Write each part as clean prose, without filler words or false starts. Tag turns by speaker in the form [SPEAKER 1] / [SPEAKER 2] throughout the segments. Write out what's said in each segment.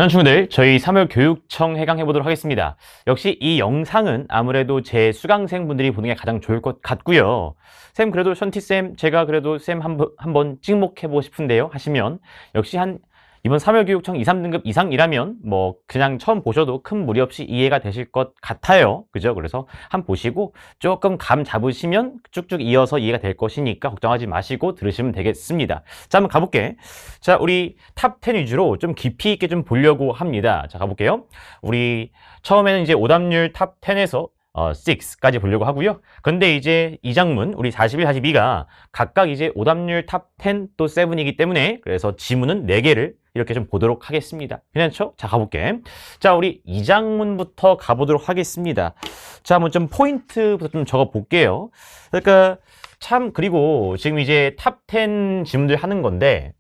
[SPEAKER 1] 친구들, 저희 3월 교육청 해강해보도록 하겠습니다. 역시 이 영상은 아무래도 제 수강생분들이 보는 게 가장 좋을 것 같고요. 쌤, 그래도 션티쌤, 제가 그래도 쌤 한번 찍목해보고 싶은데요. 하시면 역시 이번 3월 교육청 2, 3등급 이상이라면 뭐 그냥 처음 보셔도 큰 무리 없이 이해가 되실 것 같아요. 그죠? 그래서 한번 보시고 조금 감 잡으시면 쭉쭉 이어서 이해가 될 것이니까 걱정하지 마시고 들으시면 되겠습니다. 자, 한번 가볼게. 자, 우리 탑 10 위주로 좀 깊이 있게 좀 보려고 합니다. 자, 가볼게요. 우리 처음에는 이제 오답률 탑 10에서 6까지 보려고 하고요. 근데 이제 이 장문, 우리 41, 42가 각각 이제 오답률 탑 10 또 7이기 때문에 그래서 지문은 4개를 이렇게 좀 보도록 하겠습니다. 괜찮죠? 자, 가볼게. 자, 우리 이 장문부터 가보도록 하겠습니다. 자, 한번 좀 포인트부터 좀 적어 볼게요. 그러니까 참, 그리고 지금 이제 탑 10 지문들 하는 건데,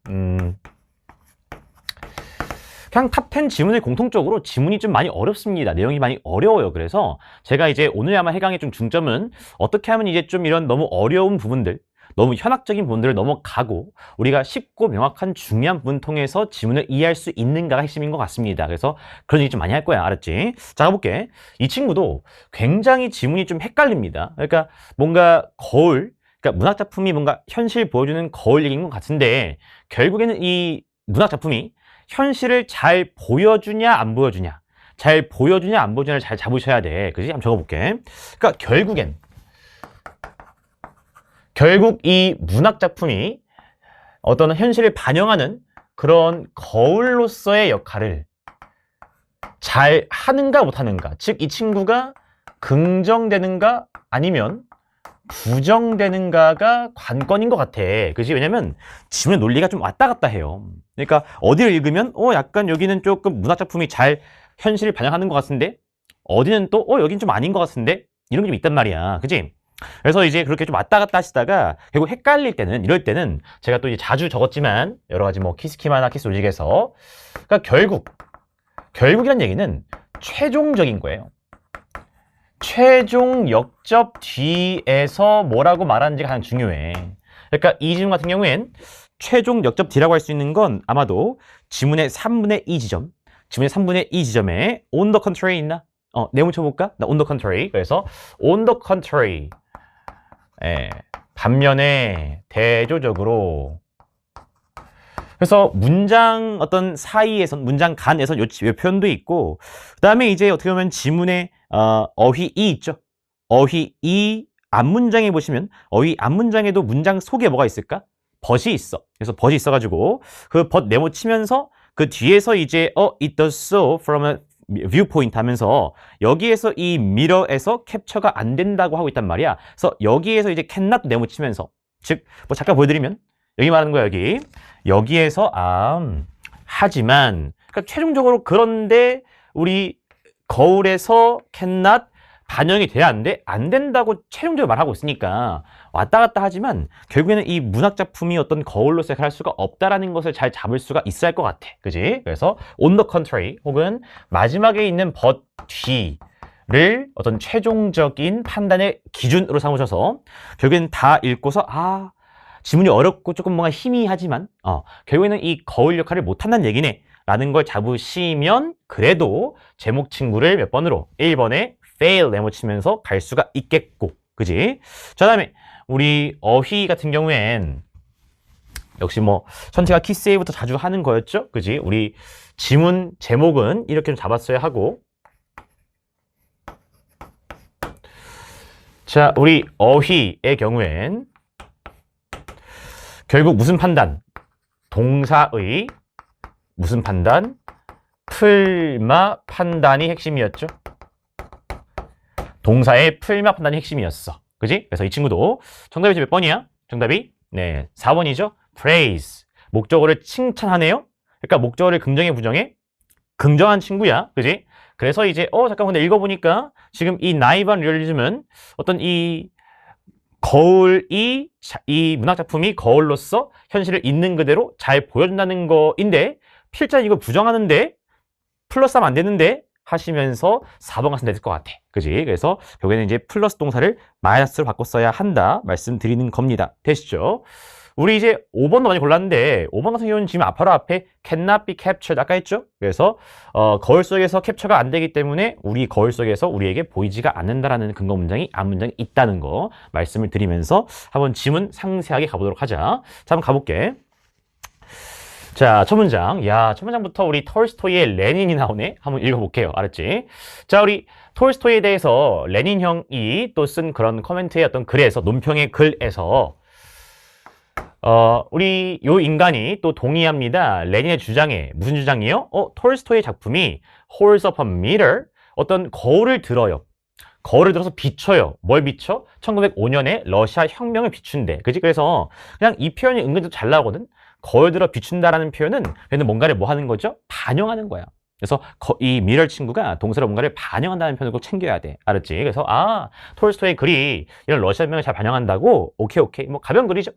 [SPEAKER 1] 그냥 탑 10 지문의 공통적으로 지문이 좀 많이 어렵습니다. 내용이 많이 어려워요. 그래서 제가 이제 오늘 아마 해강의 좀 중점은 어떻게 하면 이제 좀 이런 너무 어려운 부분들, 너무 현학적인 부분들을 넘어가고 우리가 쉽고 명확한 중요한 부분 통해서 지문을 이해할 수 있는가가 핵심인 것 같습니다. 그래서 그런 얘기 좀 많이 할 거야. 알았지? 자, 가볼게. 이 친구도 굉장히 지문이 좀 헷갈립니다. 그러니까 뭔가 거울, 그러니까 문학작품이 뭔가 현실 보여주는 거울 얘기인 것 같은데 결국에는 이 문학작품이 현실을 잘 보여주냐 안 보여주냐, 잘 보여주냐 안 보여주냐를 잘 잡으셔야 돼. 그지? 한번 적어볼게. 그러니까 결국 이 문학작품이 어떤 현실을 반영하는 그런 거울로서의 역할을 잘 하는가 못하는가, 즉 이 친구가 긍정되는가 아니면 부정되는가가 관건인 것 같아. 그지? 왜냐면 지문의 논리가 좀 왔다 갔다 해요. 그러니까 어디를 읽으면 약간 여기는 조금 문학작품이 잘 현실을 반영하는 것 같은데 어디는 또 여긴 좀 아닌 것 같은데 이런 게 좀 있단 말이야. 그지? 그래서 이제 그렇게 좀 왔다 갔다 하시다가 결국 헷갈릴 때는, 이럴 때는 제가 또 이제 자주 적었지만 여러 가지 뭐 키스키마나 키스로직에서 그러니까 결국이란 얘기는 최종적인 거예요. 최종 역접 뒤에서 뭐라고 말하는지가 가장 중요해. 그러니까 이 지문 같은 경우엔 최종 역접 뒤라고 할 수 있는 건 아마도 지문의 3분의 2 지점, 지문의 3분의 2 지점에 on the contrary 있나? 내용 쳐볼까? 나 on the contrary. 그래서 on the contrary. 반면에 대조적으로. 그래서 문장 어떤 사이에선, 문장 간에선 요 표현도 있고, 그 다음에 이제 어떻게 보면 지문에 어휘 이 있죠. 어휘 이 앞문장에 보시면 어휘 앞문장에도 문장 속에 뭐가 있을까? 벗이 있어. 그래서 벗이 있어가지고 그 벗 네모 치면서 그 뒤에서 이제 it does so from a viewpoint 하면서 여기에서 이 mirror에서 캡처가 안 된다고 하고 있단 말이야. 그래서 여기에서 이제 cannot 네모 치면서, 즉 뭐 잠깐 보여드리면 여기 말하는 거야. 여기에서 하지만, 그러니까 최종적으로 그런데 우리 거울에서 cannot 반영이 돼야 안 된다고 최종적으로 말하고 있으니까 왔다 갔다 하지만 결국에는 이 문학작품이 어떤 거울로서 역할을 할 수가 없다라는 것을 잘 잡을 수가 있어야 할 것 같아. 그지? 그래서 on the contrary 혹은 마지막에 있는 but 뒤를 어떤 최종적인 판단의 기준으로 삼으셔서 결국엔 다 읽고서 지문이 어렵고 조금 뭔가 희미하지만 결국에는 이 거울 역할을 못한다는 얘기네 라는 걸 잡으시면 그래도 제목 친구를 몇 번으로 1번에 fail 네모 치면서 갈 수가 있겠고. 그지? 자, 다음에 우리 어휘 같은 경우엔 역시 뭐 선택가 키세이부터 자주 하는 거였죠. 그지? 우리 지문 제목은 이렇게 좀 잡았어야 하고, 자, 우리 어휘의 경우엔 결국 무슨 판단? 동사의 무슨 판단? 풀마 판단이 핵심이었죠. 동사의 풀마 판단이 핵심이었어. 그지? 그래서 이 친구도 정답이 몇 번이야? 정답이 4번이죠. praise. 목적어를 칭찬하네요. 그러니까 목적어를 긍정해 부정해? 긍정한 친구야. 그지? 그래서 이제 잠깐 근데 읽어보니까 지금 이 나이브한 리얼리즘은 어떤 이 문학작품이 거울로서 현실을 있는 그대로 잘 보여준다는 거인데 필자 이거 부정하는데 플러스하면 안 되는데 하시면서 4번 갔으면 될 것 같아. 그지? 그래서 결국에는 이제 플러스 동사를 마이너스로 바꿔 써야 한다 말씀드리는 겁니다. 되시죠? 우리 이제 5번도 많이 골랐는데 5번 같은 경우는 지금 바로 앞에 cannot be captured 아까 했죠? 그래서 거울 속에서 캡처가 안 되기 때문에 우리 거울 속에서 우리에게 보이지가 않는다라는 근거 문장이 앞 문장이 있다는 거 말씀을 드리면서 한번 지문 상세하게 가보도록 하자. 자, 한번 가볼게. 자, 첫 문장. 야, 첫 문장부터 우리 톨스토이의 레닌이 나오네. 한번 읽어볼게요. 알았지? 자, 우리 톨스토이에 대해서 레닌 형이 또 쓴 그런 코멘트의 어떤 글에서, 논평의 글에서 우리 요 인간이 또 동의합니다. 레닌의 주장에. 무슨 주장이요? 톨스토이의 작품이 holds up a mirror, 어떤 거울을 들어요. 거울을 들어서 비춰요. 뭘 비춰? 1905년에 러시아 혁명을 비춘대. 그지? 그래서 그냥 이 표현이 은근히 잘 나오거든? 거울 들어 비춘다라는 표현은 얘는 뭔가를 뭐 하는 거죠? 반영하는 거야. 그래서 이 미러 친구가 동사로 뭔가를 반영한다는 표현을 꼭 챙겨야 돼. 알았지? 그래서 톨스토이의 글이 이런 러시아 혁명을 잘 반영한다고? 오케이. 뭐 가벼운 글이죠.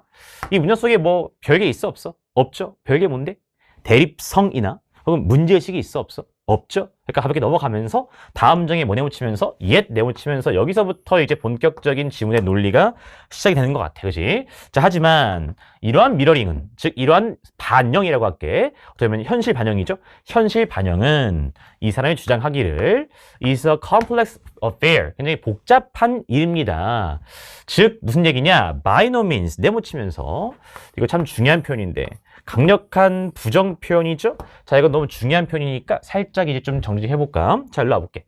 [SPEAKER 1] 이 문장 속에 뭐 별게 있어 없어? 없죠. 별게 뭔데? 대립성이나 혹은 문제의식이 있어 없어? 없죠. 그러니까 가볍게 넘어가면서 다음 정에 뭐 내묻히면서 옛 내묻히면서 여기서부터 이제 본격적인 지문의 논리가 시작이 되는 것 같아. 그지? 자, 하지만 이러한 미러링은, 즉 이러한 반영이라고 할게. 어떻게 보면 현실 반영이죠. 현실 반영은 이 사람이 주장하기를 is a complex affair. 굉장히 복잡한 일입니다. 즉 무슨 얘기냐? by no means 내묻히면서 이거 참 중요한 표현인데 강력한 부정 표현이죠? 자, 이건 너무 중요한 표현이니까 살짝 이제 좀 정리해볼까? 자, 일로 와볼게.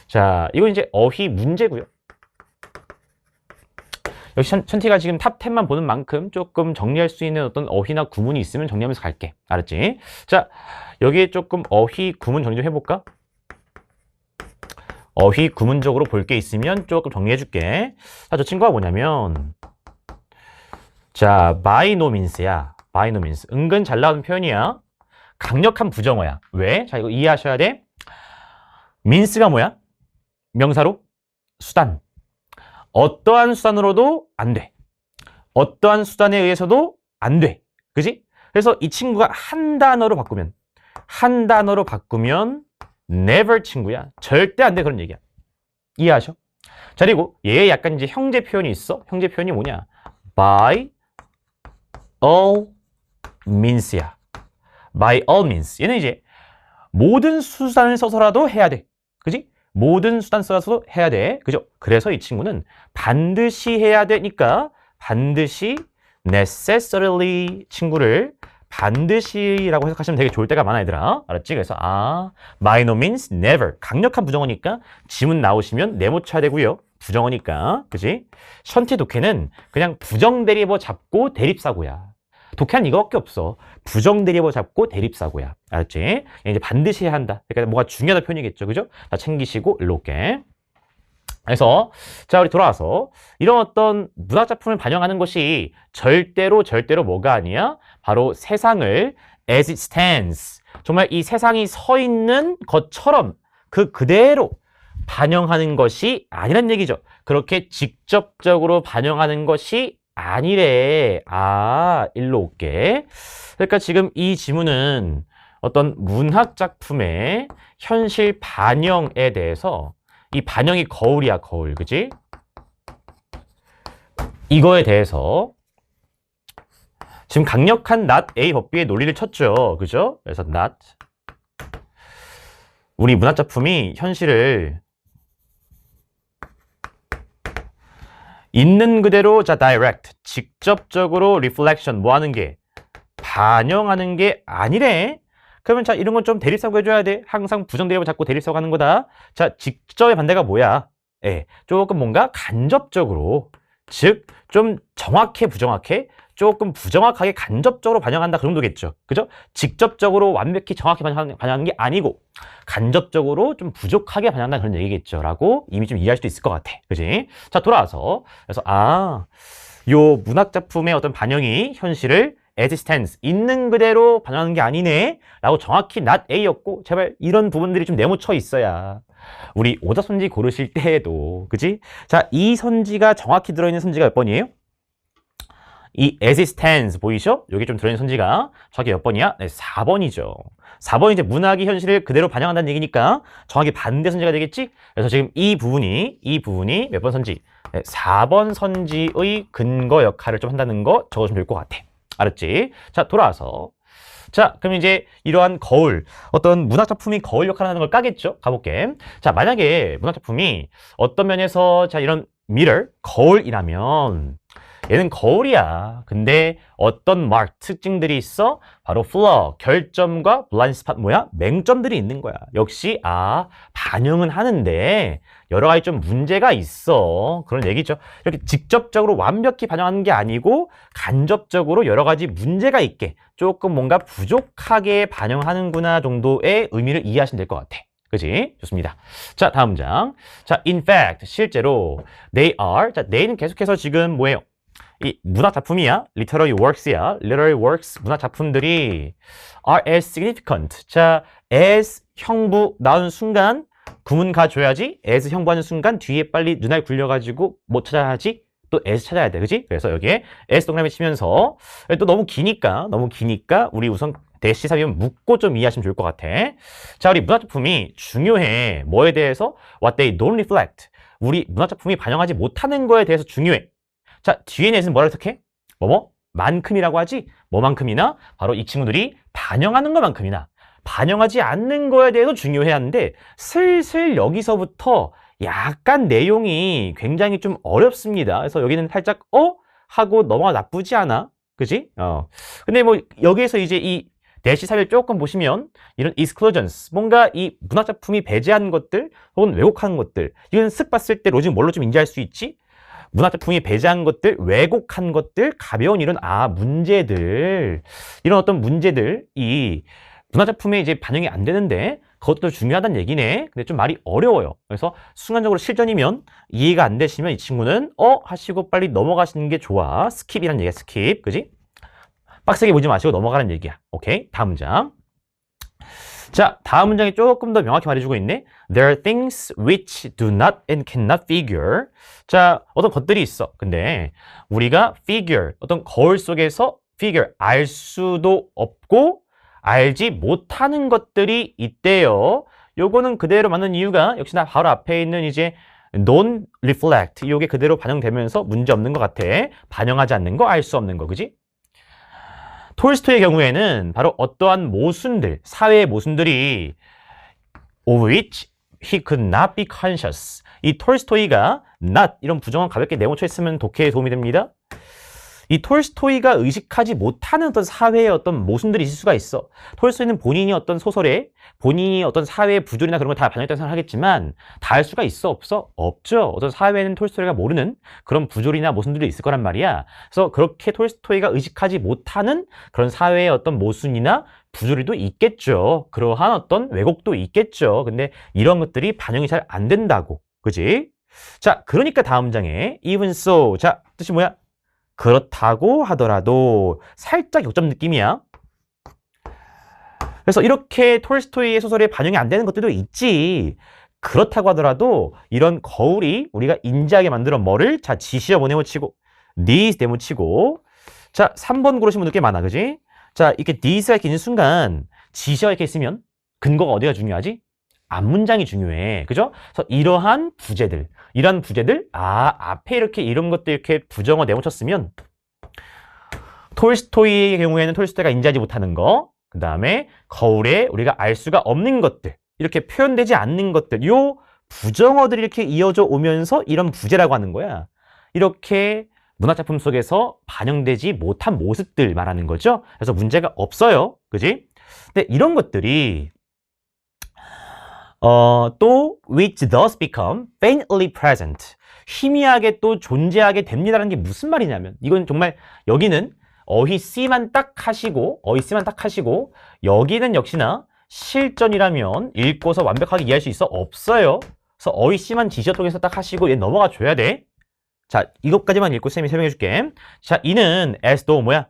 [SPEAKER 1] 자, 이건 이제 어휘 문제고요. 역시 천티가 지금 탑 10만 보는 만큼 조금 정리할 수 있는 어떤 어휘나 구문이 있으면 정리하면서 갈게. 알았지? 자, 여기에 조금 어휘 구문 정리 좀 해볼까? 어휘 구문적으로 볼 게 있으면 조금 정리해줄게. 자, 저 친구가 뭐냐면 자, by no means야. by no means. 은근 잘 나오는 표현이야. 강력한 부정어야. 왜? 자, 이거 이해하셔야 돼. means가 뭐야? 명사로? 수단. 어떠한 수단으로도 안 돼. 어떠한 수단에 의해서도 안 돼. 그지? 그래서 이 친구가 한 단어로 바꾸면 never 친구야. 절대 안 돼. 그런 얘기야. 이해하셔? 자, 그리고 얘 약간 이제 형제 표현이 있어. 형제 표현이 뭐냐? by all means야. by all means. 얘는 이제 모든 수단을 써서라도 해야 돼. 그지? 모든 수단 써서도 해야 돼. 그죠? 그래서 이 친구는 반드시 해야 되니까 반드시 necessarily 친구를 반드시라고 해석하시면 되게 좋을 때가 많아, 얘들아. 알았지? 그래서 by no means never. 강력한 부정어니까 지문 나오시면 네모쳐야 되고요. 부정어니까. 그지? 션티 독해는 그냥 부정 대리버 잡고 대립사고야. 독해는 이거밖에 없어. 부정 대리버 잡고 대립사고야. 알았지? 이제 반드시 해야 한다. 그러니까 뭐가 중요하다 표현이겠죠. 그죠? 다 챙기시고 일로 올게. 그래서 자, 우리 돌아와서 이런 어떤 문학작품을 반영하는 것이 절대로 뭐가 아니야? 바로 세상을 as it stands. 정말 이 세상이 서 있는 것처럼 그대로 반영하는 것이 아니란 얘기죠. 그렇게 직접적으로 반영하는 것이 아니래. 일로 올게. 그러니까 지금 이 지문은 어떤 문학작품의 현실 반영에 대해서 이 반영이 거울이야, 거울. 그지? 이거에 대해서 지금 강력한 not A 법비의 논리를 쳤죠. 그죠? 그래서 not. 우리 문학작품이 현실을 있는 그대로 direct, 직접적으로 reflection, 뭐 하는 게? 반영하는 게 아니래. 그러면 자, 이런 건 좀 대립사고 해줘야 돼. 항상 부정 대립을 잡고 대립사고 하는 거다. 자, 직접의 반대가 뭐야? 조금 뭔가 간접적으로, 즉, 좀 정확해, 부정확해? 조금 부정확하게 간접적으로 반영한다. 그 정도겠죠. 그죠? 직접적으로 완벽히 정확히 반영하는 게 아니고, 간접적으로 좀 부족하게 반영한다. 그런 얘기겠죠. 라고 이미 좀 이해할 수도 있을 것 같아. 그지? 자, 돌아와서. 그래서, 요 문학작품의 어떤 반영이 현실을 as it stands, 있는 그대로 반영하는 게 아니네 라고 정확히 not A였고, 제발 이런 부분들이 좀 네모쳐 있어야 우리 오답선지 고르실 때에도, 그지? 자, 이 선지가 정확히 들어있는 선지가 몇 번이에요? 이 as it stands 보이시죠? 여기 좀 들어있는 선지가 정확히 몇 번이야? 네, 4번이죠. 4번이 이제 문학이 현실을 그대로 반영한다는 얘기니까 정확히 반대 선지가 되겠지? 그래서 지금 이 부분이 몇 번 선지? 4번 선지의 근거 역할을 좀 한다는 거 적어주면 될 것 같아. 알았지? 자, 돌아와서. 자, 그럼 이제 이러한 거울, 어떤 문학작품이 거울 역할을 하는 걸 까겠죠? 가볼게. 자, 만약에 문학작품이 어떤 면에서 자, 이런 mirror, 거울이라면 얘는 거울이야. 근데 어떤 mark, 특징들이 있어? 바로 flaw, 결점과 blind spot 뭐야? 맹점들이 있는 거야. 역시 반영은 하는데 여러 가지 좀 문제가 있어. 그런 얘기죠. 이렇게 직접적으로 완벽히 반영하는 게 아니고 간접적으로 여러 가지 문제가 있게 조금 뭔가 부족하게 반영하는구나 정도의 의미를 이해하시면 될 것 같아. 그지? 좋습니다. 자, 다음 문장. 자, in fact, 실제로 they are. 자, they는 계속해서 지금 뭐예요? 이 문학 작품이야. literary works야. literary works 문학 작품들이 are as significant. 자, as 형부 나오는 순간 구문 가줘야지. as 형부하는 순간 뒤에 빨리 눈알 굴려가지고 뭐 찾아야 하지? 또 as 찾아야 돼. 그지? 그래서 여기에 as 동그라미 치면서 또 너무 기니까 우리 우선 대시 삽입은 묶고 좀 이해하시면 좋을 것 같아. 자, 우리 문학 작품이 중요해. 뭐에 대해서? What they don't reflect. 우리 문학 작품이 반영하지 못하는 거에 대해서 중요해. 자, 뒤에 넷은 뭐라 해석해? 만큼이라고 하지? 뭐만큼이나? 바로 이 친구들이 반영하는 것만큼이나 반영하지 않는 거에 대해서 중요해야 하는데 슬슬 여기서부터 약간 내용이 굉장히 좀 어렵습니다. 그래서 여기는 살짝 하고 넘어가 나쁘지 않아. 그지? 근데 뭐 여기에서 이제 이 대시 사례를 조금 보시면 이런 exclusions, 뭔가 이 문학작품이 배제한 것들 혹은 왜곡한 것들 이건 쓱 봤을 때 로직 뭘로 좀 인지할 수 있지? 문학작품이 배제한 것들, 왜곡한 것들, 가벼운 이런 문제들, 이런 어떤 문제들이 문학작품에 이제 반영이 안 되는데 그것도 중요하다는 얘기네. 근데 좀 말이 어려워요. 그래서 순간적으로 실전이면 이해가 안 되시면 이 친구는 하시고 빨리 넘어가시는 게 좋아. 스킵이라는 얘기야, 스킵. 그지? 빡세게 보지 마시고 넘어가는 얘기야. 오케이? 다음 문장. 자, 다음 문장이 조금 더 명확히 말해주고 있네. There are things which do not and cannot figure. 자, 어떤 것들이 있어. 근데 우리가 figure, 어떤 거울 속에서 figure, 알 수도 없고 알지 못하는 것들이 있대요. 요거는 그대로 맞는 이유가 역시나 바로 앞에 있는 이제 non reflect, 요게 그대로 반영되면서 문제 없는 것 같아. 반영하지 않는 거, 알 수 없는 거, 그지? 톨스토이의 경우에는 바로 어떠한 모순들, 사회의 모순들이 of which he could not be conscious. 이 톨스토이가 not 이런 부정어 가볍게 네모쳐 있으면 독해에 도움이 됩니다. 이 톨스토이가 의식하지 못하는 어떤 사회의 어떤 모순들이 있을 수가 있어. 톨스토이는 본인이 어떤 소설에 본인이 어떤 사회의 부조리나 그런 걸 다 반영했다고 생각하겠지만 다 알 수가 있어? 없어? 없죠. 어떤 사회에는 톨스토이가 모르는 그런 부조리나 모순들이 있을 거란 말이야. 그래서 그렇게 톨스토이가 의식하지 못하는 그런 사회의 어떤 모순이나 부조리도 있겠죠. 그러한 어떤 왜곡도 있겠죠. 근데 이런 것들이 반영이 잘 안 된다고. 그지? 자, 그러니까 다음 장에 even so. 자, 뜻이 뭐야? 그렇다고 하더라도 살짝 역점 느낌이야. 그래서 이렇게 톨스토이의 소설에 반영이 안 되는 것들도 있지. 그렇다고 하더라도 이런 거울이 우리가 인지하게 만들어 뭐를? 자, 지시어 뭐 네모치고 these 네모치고 자, 3번 고르신 분들 꽤 많아. 그지? 자, 이렇게 these가 이렇게 있는 순간 지시어 이렇게 있으면 근거가 어디가 중요하지? 앞문장이 중요해. 그죠? 그래서 이러한 부재들, 앞에 이렇게 이런 것들 이렇게 부정어 네모쳤으면 톨스토이의 경우에는 톨스토이가 인지하지 못하는 거, 그 다음에 거울에 우리가 알 수가 없는 것들, 이렇게 표현되지 않는 것들, 요 부정어들이 이렇게 이어져 오면서 이런 부재라고 하는 거야. 이렇게 문학작품 속에서 반영되지 못한 모습들 말하는 거죠. 그래서 문제가 없어요. 그지? 근데 이런 것들이 또 which does become faintly present. 희미하게 또 존재하게 됩니다라는 게 무슨 말이냐면 이건 정말 여기는 어휘 C만 딱 하시고 여기는 역시나 실전이라면 읽고서 완벽하게 이해할 수 있어? 없어요. 그래서 어휘 C만 지시어 통해서 딱 하시고 얘 넘어가 줘야 돼. 자, 이것까지만 읽고 쌤이 설명해 줄게. 자, 이는 as though 뭐야?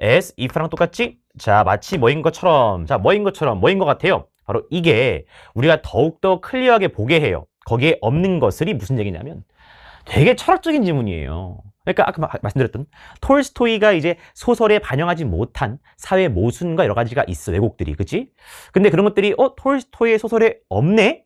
[SPEAKER 1] as if랑 똑같지? 자, 마치 뭐인 것처럼. 자, 뭐인 것처럼 뭐인 것 같아요? 바로 이게 우리가 더욱더 클리어하게 보게 해요. 거기에 없는 것을이 무슨 얘기냐면 되게 철학적인 질문이에요. 그러니까 아까 말씀드렸던 톨스토이가 이제 소설에 반영하지 못한 사회 모순과 여러 가지가 있어. 왜곡들이. 그치? 근데 그런 것들이 톨스토이의 소설에 없네?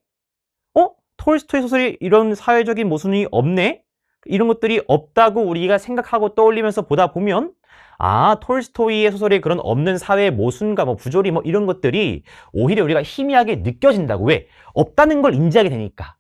[SPEAKER 1] 톨스토이 소설에 이런 사회적인 모순이 없네? 이런 것들이 없다고 우리가 생각하고 떠올리면서 보다 보면 아, 톨스토이의 소설에 그런 없는 사회의 모순과 뭐 부조리 뭐 이런 것들이 오히려 우리가 희미하게 느껴진다고. 왜? 없다는 걸 인지하게 되니까.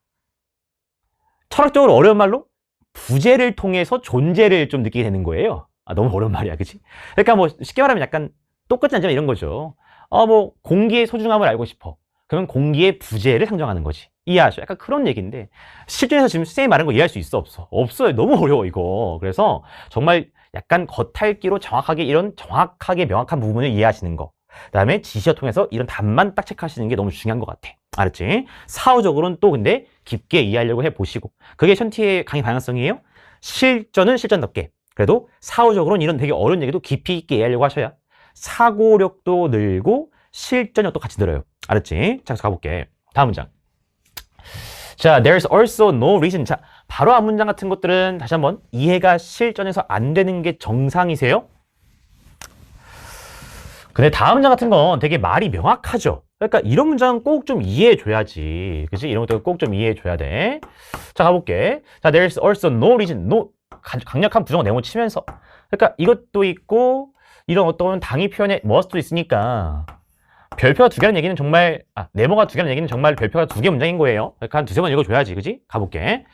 [SPEAKER 1] 철학적으로 어려운 말로 부재를 통해서 존재를 좀 느끼게 되는 거예요. 아, 너무 어려운 말이야, 그치? 그러니까 뭐 쉽게 말하면 약간 똑같지 않지만 이런 거죠. 뭐 공기의 소중함을 알고 싶어. 그러면 공기의 부재를 상정하는 거지. 이해하셔? 약간 그런 얘기인데 실전에서 지금 쌤이 말한 거 이해할 수 있어, 없어? 없어요. 너무 어려워 이거. 그래서 정말 약간 겉핥기로 정확하게 이런 정확하게 명확한 부분을 이해하시는 거. 그다음에 지시어 통해서 이런 답만 딱 체크하시는 게 너무 중요한 것 같아. 알았지? 사후적으로는 또 근데 깊게 이해하려고 해보시고. 그게 션티의 강의 방향성이에요. 실전은 실전답게. 그래도 사후적으로는 이런 되게 어려운 얘기도 깊이 있게 이해하려고 하셔야 사고력도 늘고 실전력도 같이 늘어요. 알았지? 자, 가볼게. 다음 문장. 자, there's also no reason. 자, 바로 앞 문장 같은 것들은 다시 한번 이해가 실전에서 안 되는 게 정상이세요? 근데 다음 문장 같은 건 되게 말이 명확하죠. 그러니까 이런 문장은 꼭 좀 이해해줘야지. 그치? 이런 것들 꼭 좀 이해해줘야 돼. 자, 가볼게. 자, there's also no reason. no. 강력한 부정어 내용을 치면서. 그러니까 이것도 있고, 이런 어떤 당위 표현에 must도 있으니까, 별표가 두 개라는 얘기는 정말, 네모가 두 개라는 얘기는 정말 별표가 두 개 문장인 거예요. 그러니까 한 두세 번 읽어줘야지. 그지? 가볼게.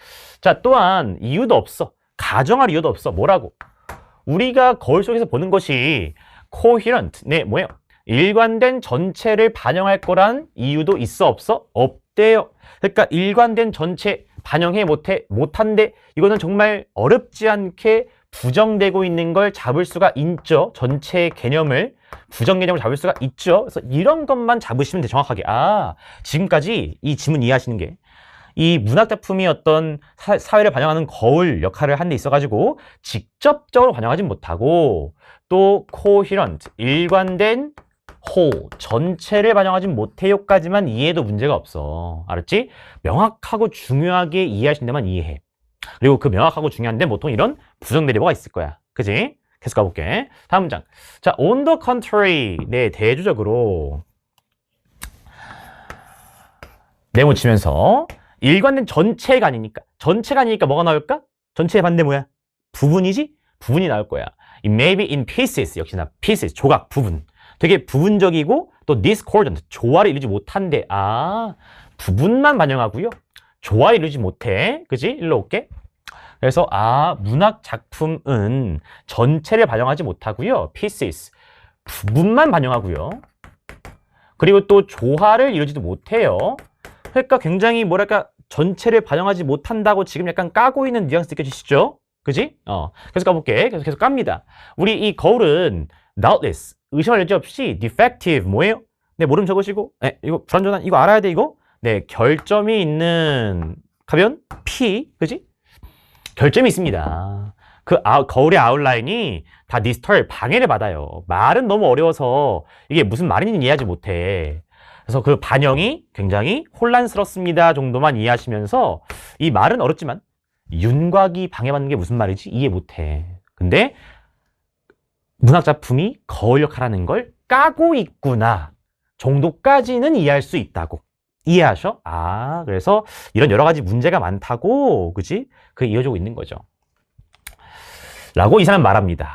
[SPEAKER 1] 자, 또한 이유도 없어. 가정할 이유도 없어. 뭐라고? 우리가 거울 속에서 보는 것이 coherent, 네, 뭐예요? 일관된 전체를 반영할 거란 이유도 있어, 없어? 없대요. 그러니까 일관된 전체 반영해 못한데 이거는 정말 어렵지 않게 부정되고 있는 걸 잡을 수가 있죠. 전체 개념을, 부정 개념을 잡을 수가 있죠. 그래서 이런 것만 잡으시면 돼, 정확하게. 지금까지 이 지문 이해하시는 게 이 문학 작품이 어떤 사회를 반영하는 거울 역할을 한 데 있어가지고 직접적으로 반영하진 못하고 또 coherent, 일관된 whole, 전체를 반영하진 못해요까지만 이해해도 문제가 없어. 알았지? 명확하고 중요하게 이해하신 데만 이해해. 그리고 그 명확하고 중요한 데 보통 이런 부정 대리어가 있을 거야. 그지? 계속 가볼게. 다음 문장. 자, on the contrary. 네, 대조적으로 네모 치면서 일관된 전체가 아니니까. 전체가 아니니까 뭐가 나올까? 전체의 반대 뭐야? 부분이지? 부분이 나올 거야. It may be in pieces. 역시나 pieces, 조각, 부분. 되게 부분적이고 또 discordant, 조화를 이루지 못한데. 부분만 반영하고요. 조화를 이루지 못해. 그지? 일로 올게. 그래서 문학 작품은 전체를 반영하지 못하고요. pieces, 부분만 반영하고요. 그리고 또 조화를 이루지도 못해요. 그러니까 굉장히 뭐랄까 전체를 반영하지 못한다고 지금 약간 까고 있는 뉘앙스 느껴지시죠? 그지? 계속 가볼게. 계속 깝니다. 우리 이 거울은 doubtless, 의심할 여지 없이 defective, 뭐예요? 네, 모름 적으시고. 네, 이거 불완전한, 이거 알아야 돼, 이거? 네, 결점이 있는 가변 P, 그지? 결점이 있습니다. 그 거울의 아웃라인이 다 disturb, 방해를 받아요. 말은 너무 어려워서 이게 무슨 말인지 이해하지 못해. 그래서 그 반영이 굉장히 혼란스럽습니다 정도만 이해하시면서 이 말은 어렵지만 윤곽이 방해받는 게 무슨 말이지? 이해 못해. 근데 문학작품이 거울 역할하는 걸 까고 있구나 정도까지는 이해할 수 있다고. 이해하셔? 그래서 이런 여러 가지 문제가 많다고, 그지? 그게 이어지고 있는 거죠. 라고 이 사람 말합니다.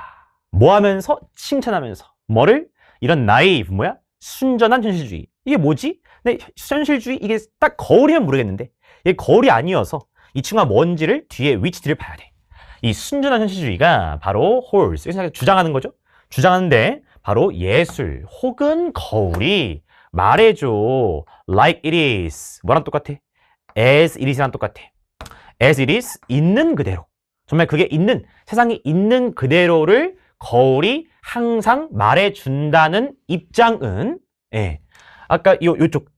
[SPEAKER 1] 뭐 하면서? 칭찬하면서. 뭐를? 이런 naive, 뭐야? 순전한 현실주의. 이게 뭐지? 근데 현실주의, 이게 딱 거울이면 모르겠는데 이게 거울이 아니어서 이 친구가 뭔지를 뒤에 위치들을 봐야 돼. 이 순전한 현실주의가 바로 홀스, 주장하는 거죠. 주장하는데 바로 예술 혹은 거울이 말해줘. like it is. 뭐랑 똑같아? as it is랑 똑같아. as it is, 있는 그대로. 정말 그게 있는, 세상에 있는 그대로를 거울이 항상 말해준다는 입장은, 아까 요쪽,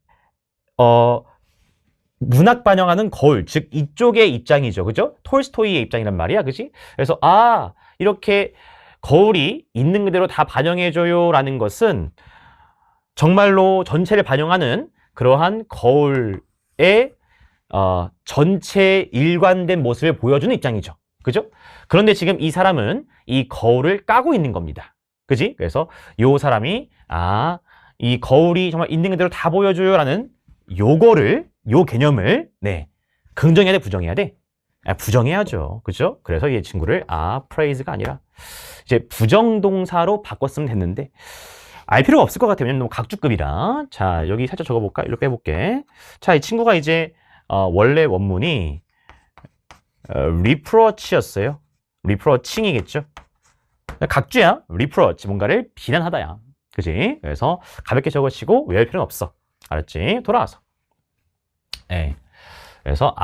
[SPEAKER 1] 문학 반영하는 거울, 즉 이쪽의 입장이죠. 그죠? 톨스토이의 입장이란 말이야. 그지? 그래서 이렇게 거울이 있는 그대로 다 반영해줘요 라는 것은 정말로 전체를 반영하는 그러한 거울의 전체 일관된 모습을 보여주는 입장이죠. 그죠? 그런데 지금 이 사람은 이 거울을 까고 있는 겁니다. 그지? 그래서 요 사람이 이 거울이 정말 있는 그대로 다 보여줘요 라는 요 개념을 긍정해야 돼, 부정해야 돼? 부정해야죠. 그죠? 그래서 이 친구를 praise가 아니라 이제 부정동사로 바꿨으면 됐는데 알 필요가 없을 것 같아요. 왜냐면 너무 각주급이라. 자, 여기 살짝 적어볼까? 이렇게 해볼게. 자, 이 친구가 이제 원래 원문이 reproach였어요. reproaching이겠죠. 각주야. reproach 뭔가를 비난하다야. 그지? 그래서 가볍게 적으시고 외울 필요는 없어. 알았지? 돌아와서. 예. 그래서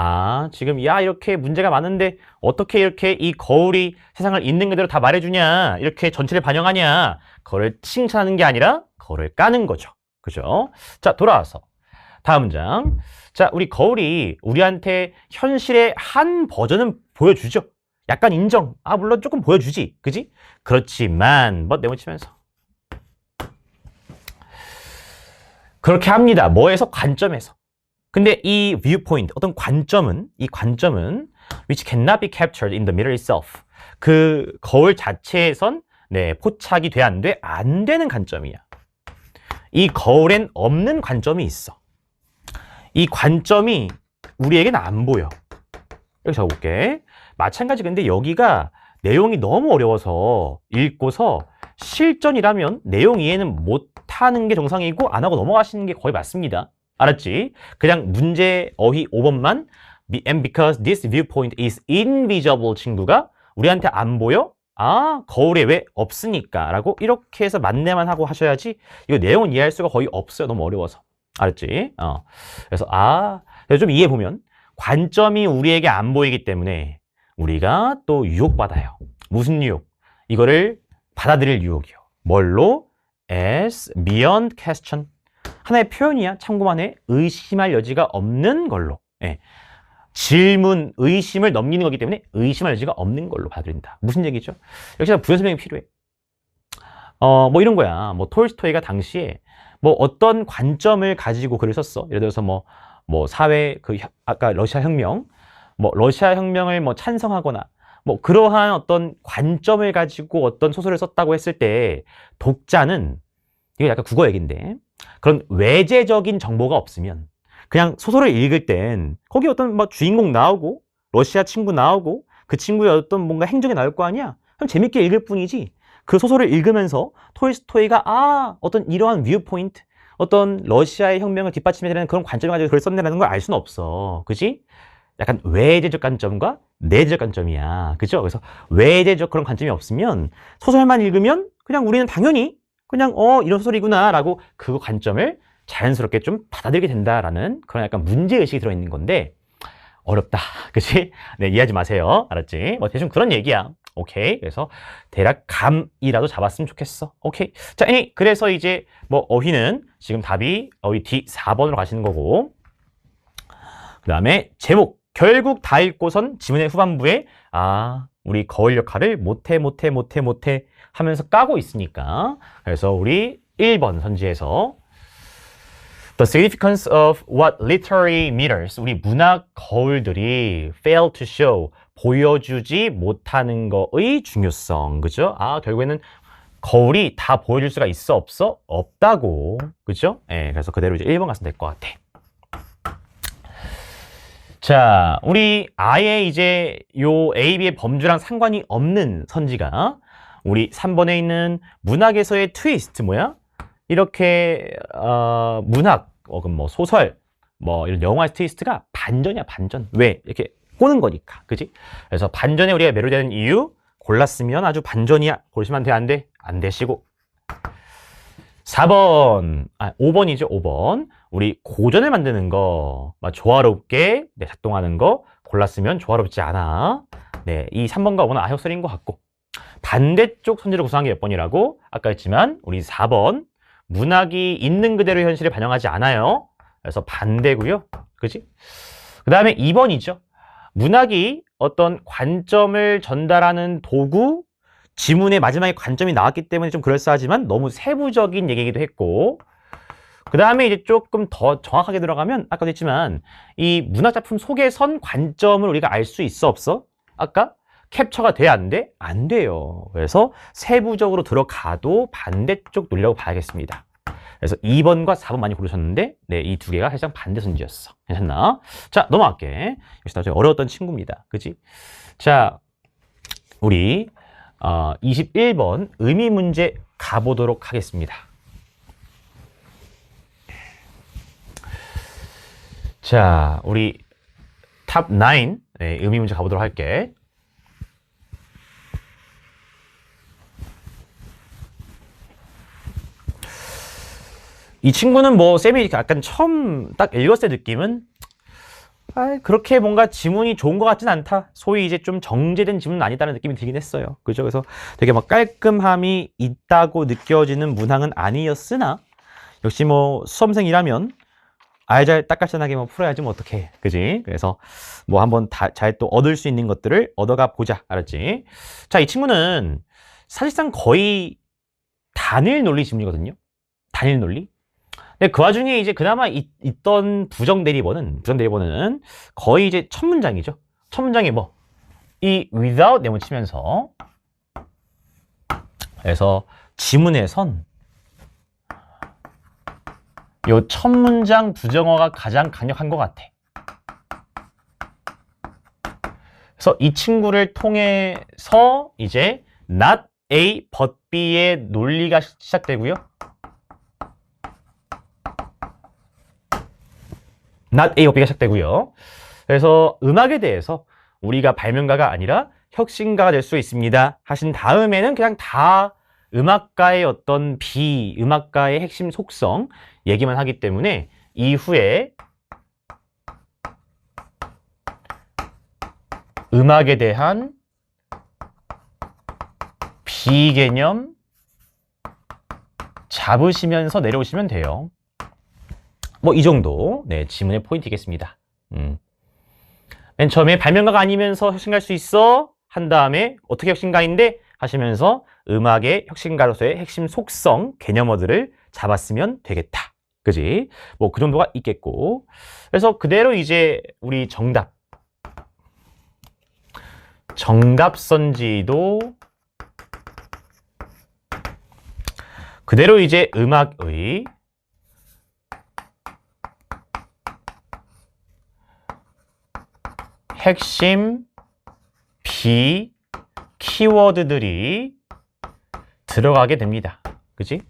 [SPEAKER 1] 지금 이렇게 문제가 많은데 어떻게 이렇게 이 거울이 세상을 있는 그대로 다 말해주냐, 이렇게 전체를 반영하냐, 그거를 칭찬하는 게 아니라 그거를 까는 거죠. 그죠? 자, 돌아와서 다음 문장. 자, 우리 거울이 우리한테 현실의 한 버전은 보여주죠. 약간 인정. 물론 조금 보여주지. 그지? 그렇지만 네모치면서 그렇게 합니다. 뭐에서? 관점에서. 근데 이 viewpoint, 어떤 관점은, 이 관점은 which cannot be captured in the mirror itself. 그 거울 자체에선 포착이 돼 안 돼? 안 되는 관점이야. 이 거울엔 없는 관점이 있어. 이 관점이 우리에게는 안 보여. 여기 적어볼게. 마찬가지. 근데 여기가 내용이 너무 어려워서 읽고서 실전이라면 내용 이해는 못하는 게 정상이고 안 하고 넘어가시는 게 거의 맞습니다. 알았지? 그냥 문제 어휘 5번만 and because this viewpoint is invisible 친구가 우리한테 안 보여? 거울에 왜 없으니까 라고 이렇게 해서 만내만 하고 하셔야지 이거 내용은 이해할 수가 거의 없어요. 너무 어려워서. 알았지? 그래서 좀 이해해보면 관점이 우리에게 안 보이기 때문에 우리가 또 유혹받아요. 무슨 유혹? 이거를 받아들일 유혹이요. 뭘로? as beyond question. 하나의 표현이야. 참고만 해. 의심할 여지가 없는 걸로. 예. 질문, 의심을 넘기는 거기 때문에 의심할 여지가 없는 걸로 받아들인다. 무슨 얘기죠? 역시나 부연 설명이 필요해. 이런 거야. 톨스토이가 당시에 어떤 관점을 가지고 글을 썼어. 예를 들어서 사회, 아까 러시아 혁명, 러시아 혁명을 찬성하거나, 그러한 어떤 관점을 가지고 어떤 소설을 썼다고 했을 때, 독자는, 이거 약간 국어 얘기인데, 그런 외재적인 정보가 없으면, 그냥 소설을 읽을 땐, 거기 어떤 주인공 나오고, 러시아 친구 나오고, 그 친구의 어떤 뭔가 행적이 나올 거 아니야? 그럼 재밌게 읽을 뿐이지, 그 소설을 읽으면서 톨스토이가 어떤 이러한 뷰포인트, 어떤 러시아의 혁명을 뒷받침해야 그런 관점을 가지고 글을 썼네라는 걸 알 수는 없어. 그지? 약간 외재적 관점과 내재적 관점이야. 그죠? 그래서 외재적 그런 관점이 없으면 소설만 읽으면 그냥 우리는 당연히 그냥 이런 소설이구나 라고 그 관점을 자연스럽게 좀 받아들이게 된다라는 그런 약간 문제의식이 들어있는 건데 어렵다. 그치? 네, 이해하지 마세요. 알았지? 대충 그런 얘기야. 오케이. 그래서 대략 감이라도 잡았으면 좋겠어. 오케이. 자, 그래서 이제 어휘는 지금 답이 어휘 D 4번으로 가시는 거고 그 다음에 제목. 결국 다 읽고선 지문의 후반부에 우리 거울 역할을 못해 하면서 까고 있으니까 그래서 우리 1번 선지에서 The significance of what literary mirrors, 우리 문학 거울들이 fail to show, 보여주지 못하는 거의 중요성. 그죠? 결국에는 거울이 다 보여줄 수가 있어, 없어? 없다고. 그죠? 그래서 그대로 이제 1번 갔으면 될 것 같아. 자, 우리 아예 이제 요 A, B의 범주랑 상관이 없는 선지가 우리 3번에 있는 문학에서의 트위스트 뭐야? 이렇게 문학, 그럼 소설, 이런 영화의 트위스트가 반전이야, 반전. 왜? 이렇게 꼬는 거니까, 그지? 그래서 반전에 우리가 매료되는 이유 골랐으면 아주 반전이야. 고르시면 돼, 안 돼? 안 되시고. 4번, 5번이죠, 5번. 우리 고전을 만드는 거, 조화롭게 작동하는 거 골랐으면 조화롭지 않아. 네, 이 3번과 5번은 아역설인 것 같고. 반대쪽 선지를 구성한 게 몇 번이라고? 아까 했지만 우리 4번. 문학이 있는 그대로 현실을 반영하지 않아요. 그래서 반대고요. 그지? 그 다음에 2번이죠. 문학이 어떤 관점을 전달하는 도구, 지문의 마지막에 관점이 나왔기 때문에 좀 그럴싸하지만 너무 세부적인 얘기이기도 했고 그 다음에 이제 조금 더 정확하게 들어가면 아까도 했지만 이 문학작품 속에선 관점을 우리가 알 수 있어 없어? 아까 캡처가 돼 안 돼? 안 돼요. 그래서 세부적으로 들어가도 반대쪽 논리라고 봐야겠습니다. 그래서 2번과 4번 많이 고르셨는데, 네, 이 두 개가 사실상 반대선지였어. 괜찮나? 자, 넘어갈게. 역시 나중에 어려웠던 친구입니다. 그지? 자, 우리 21번 의미 문제 가보도록 하겠습니다. 자, 우리 탑 9 네, 의미 문제 가보도록 할게. 이 친구는 뭐 쌤이 약간 처음 딱 읽었을 때 느낌은 그렇게 뭔가 지문이 좋은 것 같진 않다. 소위 이제 좀 정제된 지문은 아니다는 느낌이 들긴 했어요. 그죠? 그래서 되게 막 깔끔함이 있다고 느껴지는 문항은 아니었으나 역시 뭐 수험생이라면 알잘 딱깔짠하게 뭐 풀어야지 뭐 어떡해. 그지? 그래서 뭐 한번 잘 또 얻을 수 있는 것들을 얻어가 보자. 알았지? 자, 이 친구는 사실상 거의 단일 논리 지문이거든요. 단일 논리. 근데 그 와중에 이제 그나마 있던 부정 대리번은 거의 이제 첫 문장이죠. 첫 문장이 뭐? 이 without 네모 치면서 그래서 지문에선 요 첫 문장 부정어가 가장 강력한 것 같아. 그래서 이 친구를 통해서 이제 not A but B의 논리가 시작되고요. not A but B가 시작되고요. 그래서 음악에 대해서 우리가 발명가가 아니라 혁신가가 될 수 있습니다 하신 다음에는 그냥 다 음악가의 어떤 음악가의 핵심 속성 얘기만 하기 때문에 이후에 음악에 대한 비개념 잡으시면서 내려오시면 돼요. 뭐 이 정도 네, 지문의 포인트겠습니다. 맨 처음에 발명가가 아니면서 혁신가할 수 있어 한 다음에 어떻게 혁신가인데 하시면서 음악의 혁신가로서의 핵심 속성 개념어들을 잡았으면 되겠다. 그지? 뭐 그 정도가 있겠고. 그래서 그대로 이제 우리 정답선지도 그대로 이제 음악의 핵심 키워드들이 들어가게 됩니다. 그치?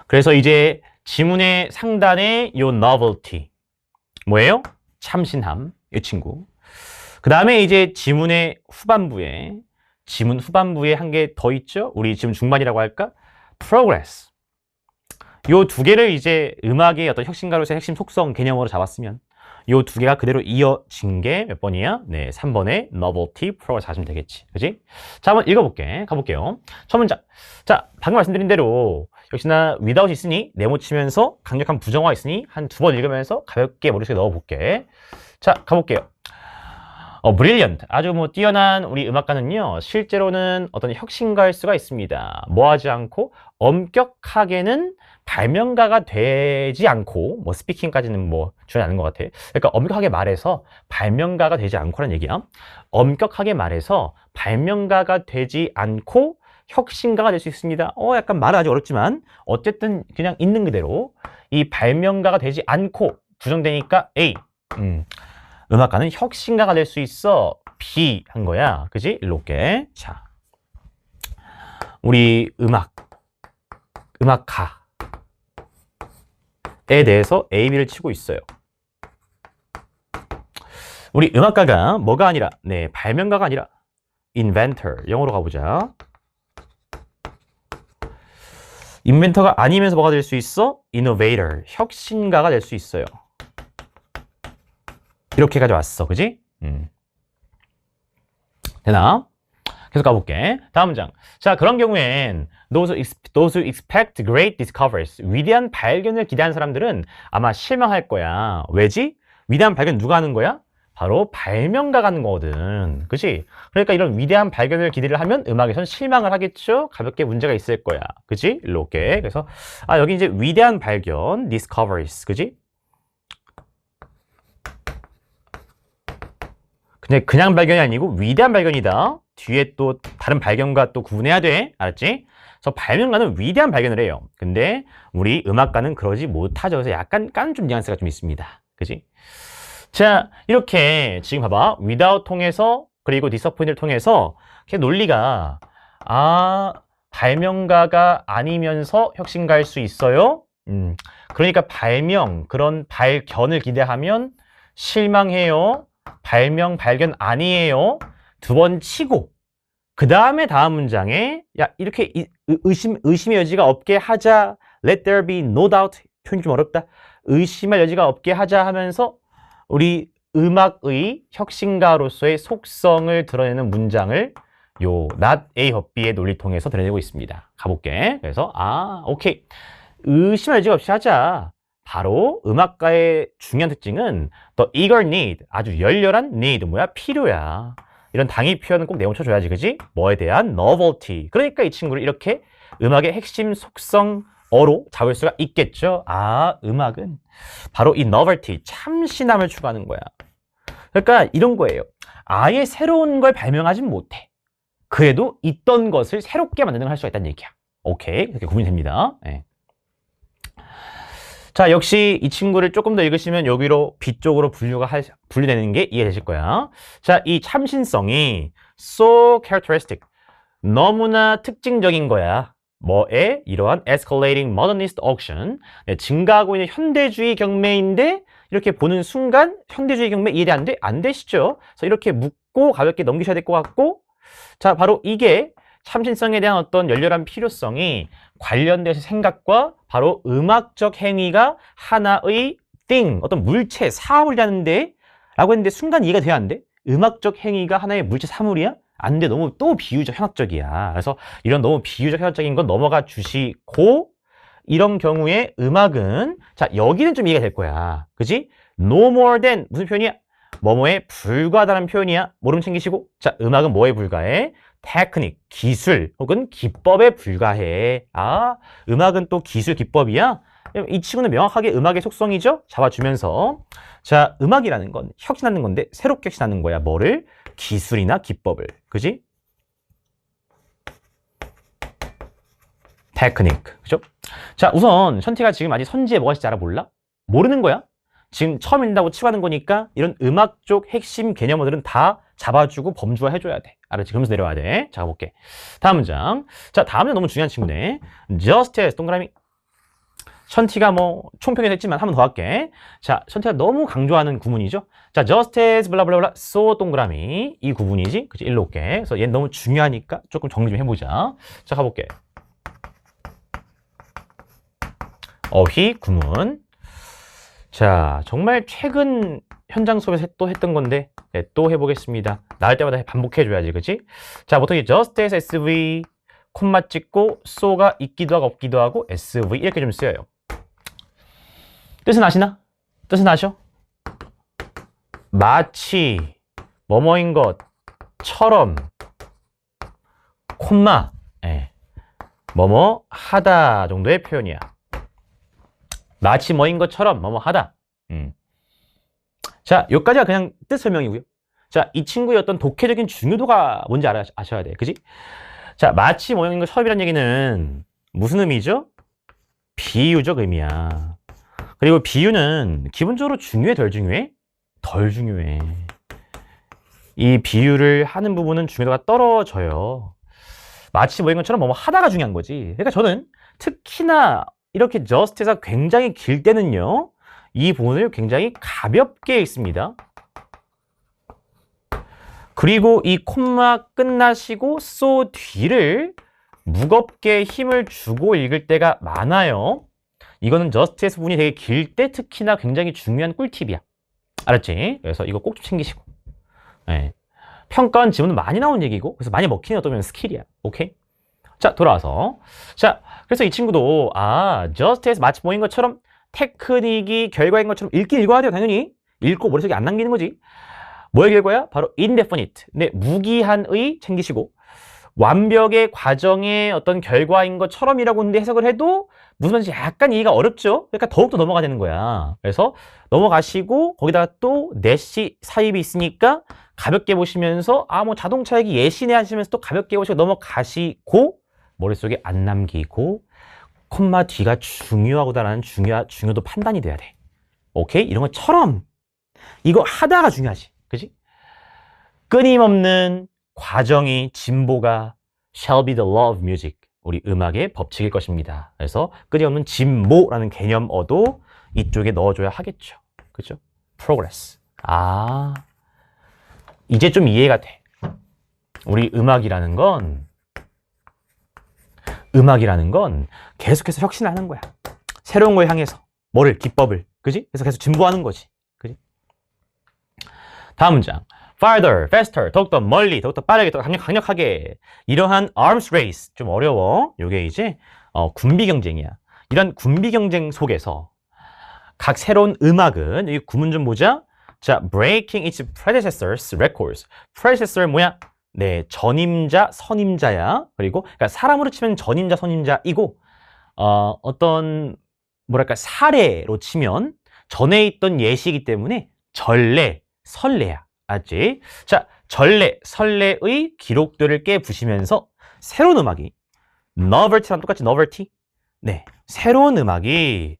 [SPEAKER 1] 그래서 이제 지문의 상단에 요 novelty 뭐예요? 참신함 이 친구. 그 다음에 이제 지문 후반부에 한 개 더 있죠? 우리 지금 중반이라고 할까? progress. 요 두 개를 이제 음악의 어떤 혁신가로서의 핵심 속성 개념으로 잡았으면 요 두 개가 그대로 이어진 게 몇 번이야? 네, 3번의 novelty, progress 하시면 되겠지. 그지? 자, 한번 가볼게요. 첫 문장. 자, 방금 말씀드린 대로 역시나 without 있으니 네모 치면서 강력한 부정어가 있으니 한 두 번 읽으면서 가볍게 머릿속에 넣어볼게. 자, 가볼게요. brilliant. 아주 뭐 뛰어난 우리 음악가는요, 실제로는 어떤 혁신가일 수가 있습니다. 뭐 하지 않고 엄격하게는 발명가가 되지 않고, 뭐 스피킹까지는 뭐 주연이 않는 것 같아. 그러니까 엄격하게 말해서 발명가가 되지 않고라는 얘기야. 엄격하게 말해서 발명가가 되지 않고 혁신가가 될 수 있습니다. 약간 말은 아주 어렵지만 어쨌든 그냥 있는 그대로 이 발명가가 되지 않고 부정되니까 A. 음악가는 혁신가가 될 수 있어. B 한 거야. 그지? 일로 올게. 자, 우리 음악가에 대해서 A, B를 치고 있어요. 우리 음악가가 뭐가 아니라, 네, 발명가가 아니라 inventor. 영어로 가보자. 인벤터가 아니면서 뭐가 될 수 있어? innovator. 혁신가가 될 수 있어요. 이렇게 가져왔어. 그지? 되나? 계속 가볼게. 다음 문장. 자, 그런 경우엔 those who expect great discoveries. 위대한 발견을 기대하는 사람들은 아마 실망할 거야. 왜지? 위대한 발견 누가 하는 거야? 바로 발명가가 하는 거거든. 그치? 그러니까 이런 위대한 발견을 기대를 하면 음악에선 실망을 하겠죠? 가볍게 문제가 있을 거야. 그치? 일로 올게. 그래서 여기 이제 위대한 발견, discoveries. 그치? 그냥 발견이 아니고 위대한 발견이다. 뒤에 또 다른 발견과 또 구분해야 돼. 알았지? 그래서 발명가는 위대한 발견을 해요. 근데 우리 음악가는 그러지 못하죠. 그래서 약간 좀 뉘앙스가 좀 있습니다. 그지? 자, 이렇게 지금 봐봐. without 통해서 그리고 disappoint를 통해서 걔 논리가 발명가가 아니면서 혁신가일 수 있어요. 그러니까 그런 발견을 기대하면 실망해요. 발견 아니에요. 두 번 치고 그 다음에 다음 문장에 야 이렇게 의심의 여지가 없게 하자. Let there be no doubt. 표현이 좀 어렵다. 의심할 여지가 없게 하자 하면서 우리 음악의 혁신가로서의 속성을 드러내는 문장을 요 not A but B의 논리 통해서 드러내고 있습니다. 가볼게. 그래서 오케이. 의심할 여지가 없이 하자. 바로 음악가의 중요한 특징은 the eager need, 아주 열렬한 need, 뭐야? 필요야. 이런 당위 표현은 꼭 내용 쳐줘야지, 그지? 뭐에 대한 novelty. 그러니까 이 친구를 이렇게 음악의 핵심 속성어로 잡을 수가 있겠죠. 음악은 바로 이 novelty, 참신함을 추구하는 거야. 그러니까 이런 거예요. 아예 새로운 걸 발명하진 못해. 그래도 있던 것을 새롭게 만드는 걸 할 수가 있다는 얘기야. 오케이, 이렇게 구분이 됩니다. 네. 자, 역시 이 친구를 조금 더 읽으시면 여기로 B 쪽으로 분류되는 게 이해되실 거야. 자, 이 참신성이 so characteristic, 너무나 특징적인 거야. 뭐에? 이러한 escalating modernist auction, 증가하고 있는 현대주의 경매인데 이렇게 보는 순간 현대주의 경매 이해 안 되시죠? 그래서 이렇게 묻고 가볍게 넘기셔야 될 것 같고, 자, 바로 이게 참신성에 대한 어떤 열렬한 필요성이 관련돼서 생각과 바로 음악적 행위가 하나의 thing, 어떤 물체, 사물이 하는데 라고 했는데 순간 이해가 돼야 안 돼? 음악적 행위가 하나의 물체, 사물이야? 안 돼. 너무 또 비유적 현학적이야. 그래서 이런 너무 비유적 현학적인 건 넘어가 주시고, 이런 경우에 음악은, 자, 여기는 좀 이해가 될 거야. 그지? No more than, 무슨 표현이야? 뭐뭐에 불과하다는 표현이야. 모름 챙기시고. 자, 음악은 뭐에 불과해? 테크닉, 기술 혹은 기법에 불과해. 음악은 또 기술, 기법이야? 이 친구는 명확하게 음악의 속성이죠? 잡아주면서. 자, 음악이라는 건 혁신하는 건데 새롭게 혁신하는 거야. 뭐를? 기술이나 기법을. 그지? 테크닉. 그죠? 자, 우선 션티가 지금 아직 선지에 뭐가 있을지 알아 몰라? 모르는 거야. 지금 처음 읽는다고 치고 하는 거니까 이런 음악 쪽 핵심 개념어들은 다 잡아주고 범주화 해줘야 돼. 알았지? 그러면서 내려와야 돼. 자, 가볼게. 다음 문장. 자, 다음 문장 너무 중요한 친구네. just as, 동그라미. 션티가 뭐 총평했지만 한 번 더 할게. 자, 션티가 너무 강조하는 구문이죠. 자, just as 블라블라블라 so 동그라미. 이 구문이지. 그치? 일로 올게. 그래서 얘는 너무 중요하니까 조금 정리 좀 해보자. 자, 가볼게. 어휘 구문. 자, 정말 최근 현장 수업에서 또 했던 건데 또 해보겠습니다. 나올 때마다 반복해줘야지, 그치? 자, 보통 이 just as SV 콤마 찍고 so가 있기도 하고 없기도 하고 SV 이렇게 좀 쓰여요. 뜻은 아시나? 뜻은 아셔? 마치 뭐뭐인 것처럼 콤마 뭐뭐 하다 정도의 표현이야. 마치 뭐인 것처럼 뭐뭐 하다. 자, 여기까지가 그냥 뜻 설명이고요. 자, 이 친구의 어떤 독해적인 중요도가 뭔지 아셔야 돼. 그지? 자, 마치 뭐인 것처럼이라는 얘기는 무슨 의미죠? 비유적 의미야. 그리고 비유는 기본적으로 중요해, 덜 중요해? 덜 중요해. 이 비유를 하는 부분은 중요도가 떨어져요. 마치 뭐인 것처럼 뭐뭐 하다가 중요한 거지. 그러니까 저는 특히나 이렇게 just에서 굉장히 길 때는요, 이 부분을 굉장히 가볍게 읽습니다. 그리고 이 콤마 끝나시고 so 뒤를 무겁게 힘을 주고 읽을 때가 많아요. 이거는 just에서 부분이 되게 길 때 특히나 굉장히 중요한 꿀팁이야. 알았지? 그래서 이거 꼭 좀 챙기시고. 네. 평가원 지문은 많이 나온 얘기고, 그래서 많이 먹히는 어떤 스킬이야. 오케이? 자, 돌아와서. 자, 그래서 이 친구도, just as 마치 뭐인 것처럼 테크닉이 결과인 것처럼 읽긴 읽어야 돼요, 당연히. 읽고 머릿속에 안 남기는 거지. 뭐의 결과야? 바로 indefinite. 네, 무기한의 챙기시고, 완벽의 과정의 어떤 결과인 것처럼이라고 근데 해석을 해도 무슨 말인지 약간 이해가 어렵죠? 그러니까 더욱더 넘어가야 되는 거야. 그래서 넘어가시고, 거기다가 또 내시 사입이 있으니까 가볍게 보시면서, 뭐 자동차 얘기 예시네 하시면서 또 가볍게 보시고 넘어가시고, 머릿속에 안 남기고 콤마 뒤가 중요하다라는 중요도 판단이 돼야 돼. 오케이? 이런 것처럼 이거 하다가 중요하지. 그지? 끊임없는 과정이 진보가 shall be the law of music. 우리 음악의 법칙일 것입니다. 그래서 끊임없는 진보라는 개념어도 이쪽에 넣어줘야 하겠죠. 그죠? progress. 아, 이제 좀 이해가 돼. 우리 음악이라는 건 계속해서 혁신하는 거야. 새로운 걸 향해서. 뭐를? 기법을. 그지? 그래서 계속 진보하는 거지. 그지? 다음 문장. farther, faster, 더욱더 멀리, 더욱더 빠르게, 더 강력하게. 이러한 arms race. 좀 어려워. 요게 이제 군비 경쟁이야. 이런 군비 경쟁 속에서 각 새로운 음악은 여기 구문 좀 보자. 자, breaking its predecessors records. predecessor 뭐야? 네, 전임자, 선임자야. 그리고 그러니까 사람으로 치면 전임자, 선임자이고 어떤 뭐랄까 사례로 치면 전에 있던 예시이기 때문에 전례, 선례야. 알지? 자, 전례, 선례의 기록들을 깨부시면서 새로운 음악이 novelty랑 똑같이 novelty? 네, 새로운 음악이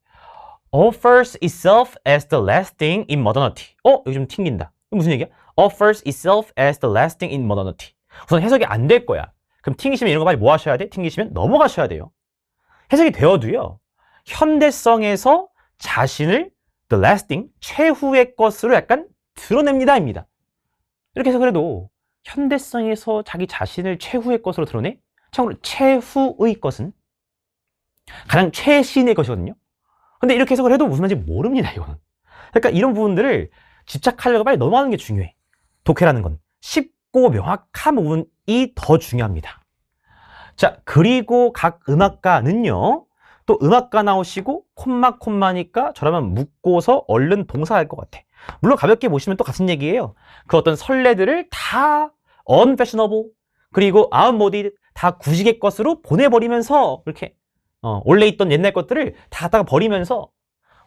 [SPEAKER 1] offers itself as the last thing in modernity. 여기 좀 튕긴다. 이거 무슨 얘기야? offers itself as the last thing in modernity. 우선 해석이 안 될 거야. 그럼 튕기시면 이런 거 빨리 뭐 하셔야 돼? 튕기시면 넘어가셔야 돼요. 해석이 되어도요. 현대성에서 자신을 the last thing, 최후의 것으로 약간 드러냅니다입니다. 이렇게 해서 그래도 현대성에서 자기 자신을 최후의 것으로 드러내? 참고로 최후의 것은 가장 최신의 것이거든요. 근데 이렇게 해석을 해도 무슨 말인지 모릅니다, 이거는. 그러니까 이런 부분들을 집착하려고 빨리 넘어가는 게 중요해. 독해라는 건 쉽고 명확한 부분이 더 중요합니다. 자, 그리고 각 음악가는요, 또 음악가 나오시고 콤마니까 저라면 묶고서 얼른 동사할 것 같아. 물론 가볍게 보시면 또 같은 얘기예요. 그 어떤 선례들을 다 unfashionable 그리고 outmoded 다 구식의 것으로 보내버리면서 이렇게 원래 있던 옛날 것들을 다 갖다가 버리면서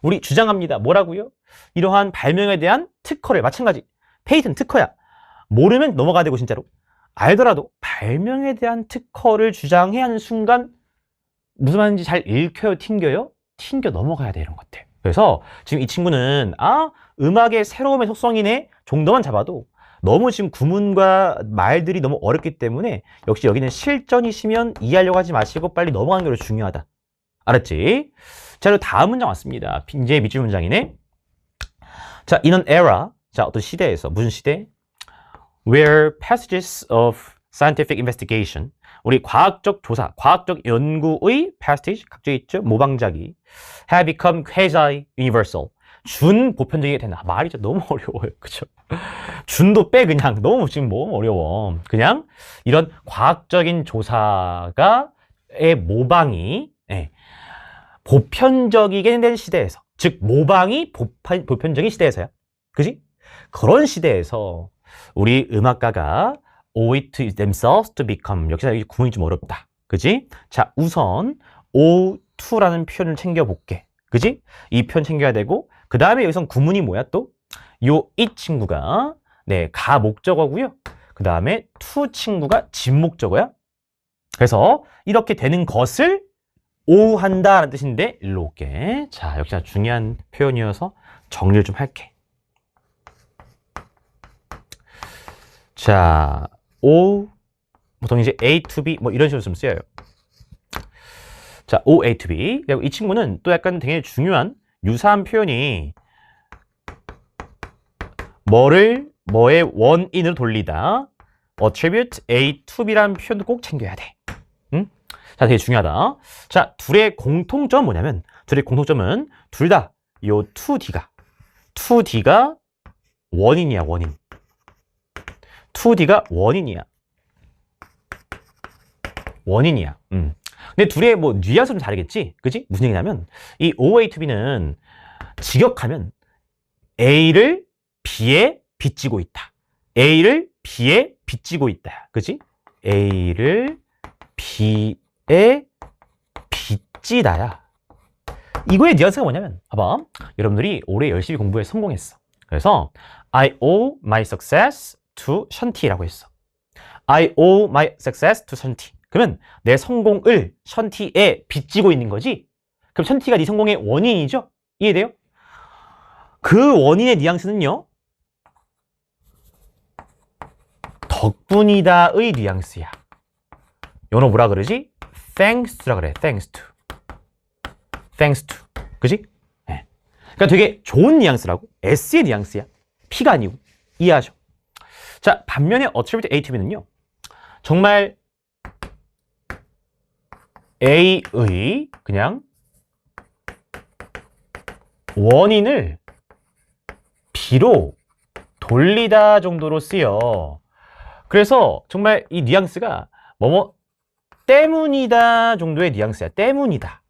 [SPEAKER 1] 우리 주장합니다. 뭐라고요? 이러한 발명에 대한 특허를 마찬가지 페이턴 특허야. 모르면 넘어가야 되고 진짜로 알더라도 발명에 대한 특허를 주장해야 하는 순간 무슨 말인지 잘 읽혀요? 튕겨요? 튕겨 넘어가야 돼 이런 것들. 그래서 지금 이 친구는 음악의 새로움의 속성이네 정도만 잡아도 너무 지금 구문과 말들이 너무 어렵기 때문에 역시 여기는 실전이시면 이해하려고 하지 마시고 빨리 넘어가는 게 중요하다. 알았지? 자, 그리고 다음 문장 왔습니다. 이제 밑줄 문장이네. 자, in an era. 자, 어떤 시대에서. 무슨 시대? Where passages of scientific investigation. 우리 과학적 조사, 과학적 연구의 passage, 각져 있죠? 모방자기. have become quasi-universal. 준보편적이게 된다. 말이 진짜 너무 어려워요. 그쵸? 준도 빼 그냥. 너무 지금 너무 어려워. 그냥 이런 과학적인 조사가의 모방이 보편적이게 된 시대에서 즉 모방이 보편적인 시대에서야. 그지? 그런 시대에서 우리 음악가가 owe it to themselves to become. 역시 여기 구문이 좀 어렵다. 그지? 자, 우선 owe to라는 표현을 챙겨볼게. 그지? 이 표현 챙겨야 되고 그 다음에 여기선 구문이 뭐야 또? 이 친구가 가 목적어고요. 그 다음에 to 친구가 진목적어야. 그래서 이렇게 되는 것을 오한다 라는 뜻인데 일로 올게. 자, 역시나 중요한 표현이어서 정리를 좀 할게. 자, O 보통 이제 A to B 뭐 이런 식으로 좀 쓰여요. 자, O A to B. 그리고 이 친구는 또 약간 되게 중요한 유사한 표현이 뭐의 원인으로 돌리다. attribute A to B라는 표현도 꼭 챙겨야 돼. 응? 자, 되게 중요하다. 자, 둘의 공통점은 뭐냐면 둘의 공통점은 둘 다 요 2D가 원인이야, 원인. 2D가 원인이야. 원인이야. 근데 둘의 뭐 뉘앙스는 좀 다르겠지? 그지? 무슨 얘기냐면 이 OA2B는 직역하면 A를 B에 빚지고 있다. A를 B에 빚지고 있다. 그지? A를 B에 빚지다야. 이거의 뉘앙스가 뭐냐면 봐봐. 여러분들이 올해 열심히 공부에 성공했어. 그래서 I owe my success to 션티라고 했어. I owe my success to 션티. 그러면 내 성공을 션티에 빚지고 있는 거지? 그럼 션티가 네 성공의 원인이죠? 이해돼요? 그 원인의 뉘앙스는요, 덕분이다의 뉘앙스야. 영어로 뭐라 그러지? thanks to라 그래. thanks to. thanks to. 그지? 네. 그러니까 되게 좋은 뉘앙스라고. S의 뉘앙스야. P가 아니고. 이해하죠? 자, 반면에 attribute A to B는요, 정말 A의 그냥 원인을 B로 돌리다 정도로 쓰여. 그래서 정말 이 뉘앙스가 뭐뭐 때문이다 정도의 뉘앙스야. 때문이다.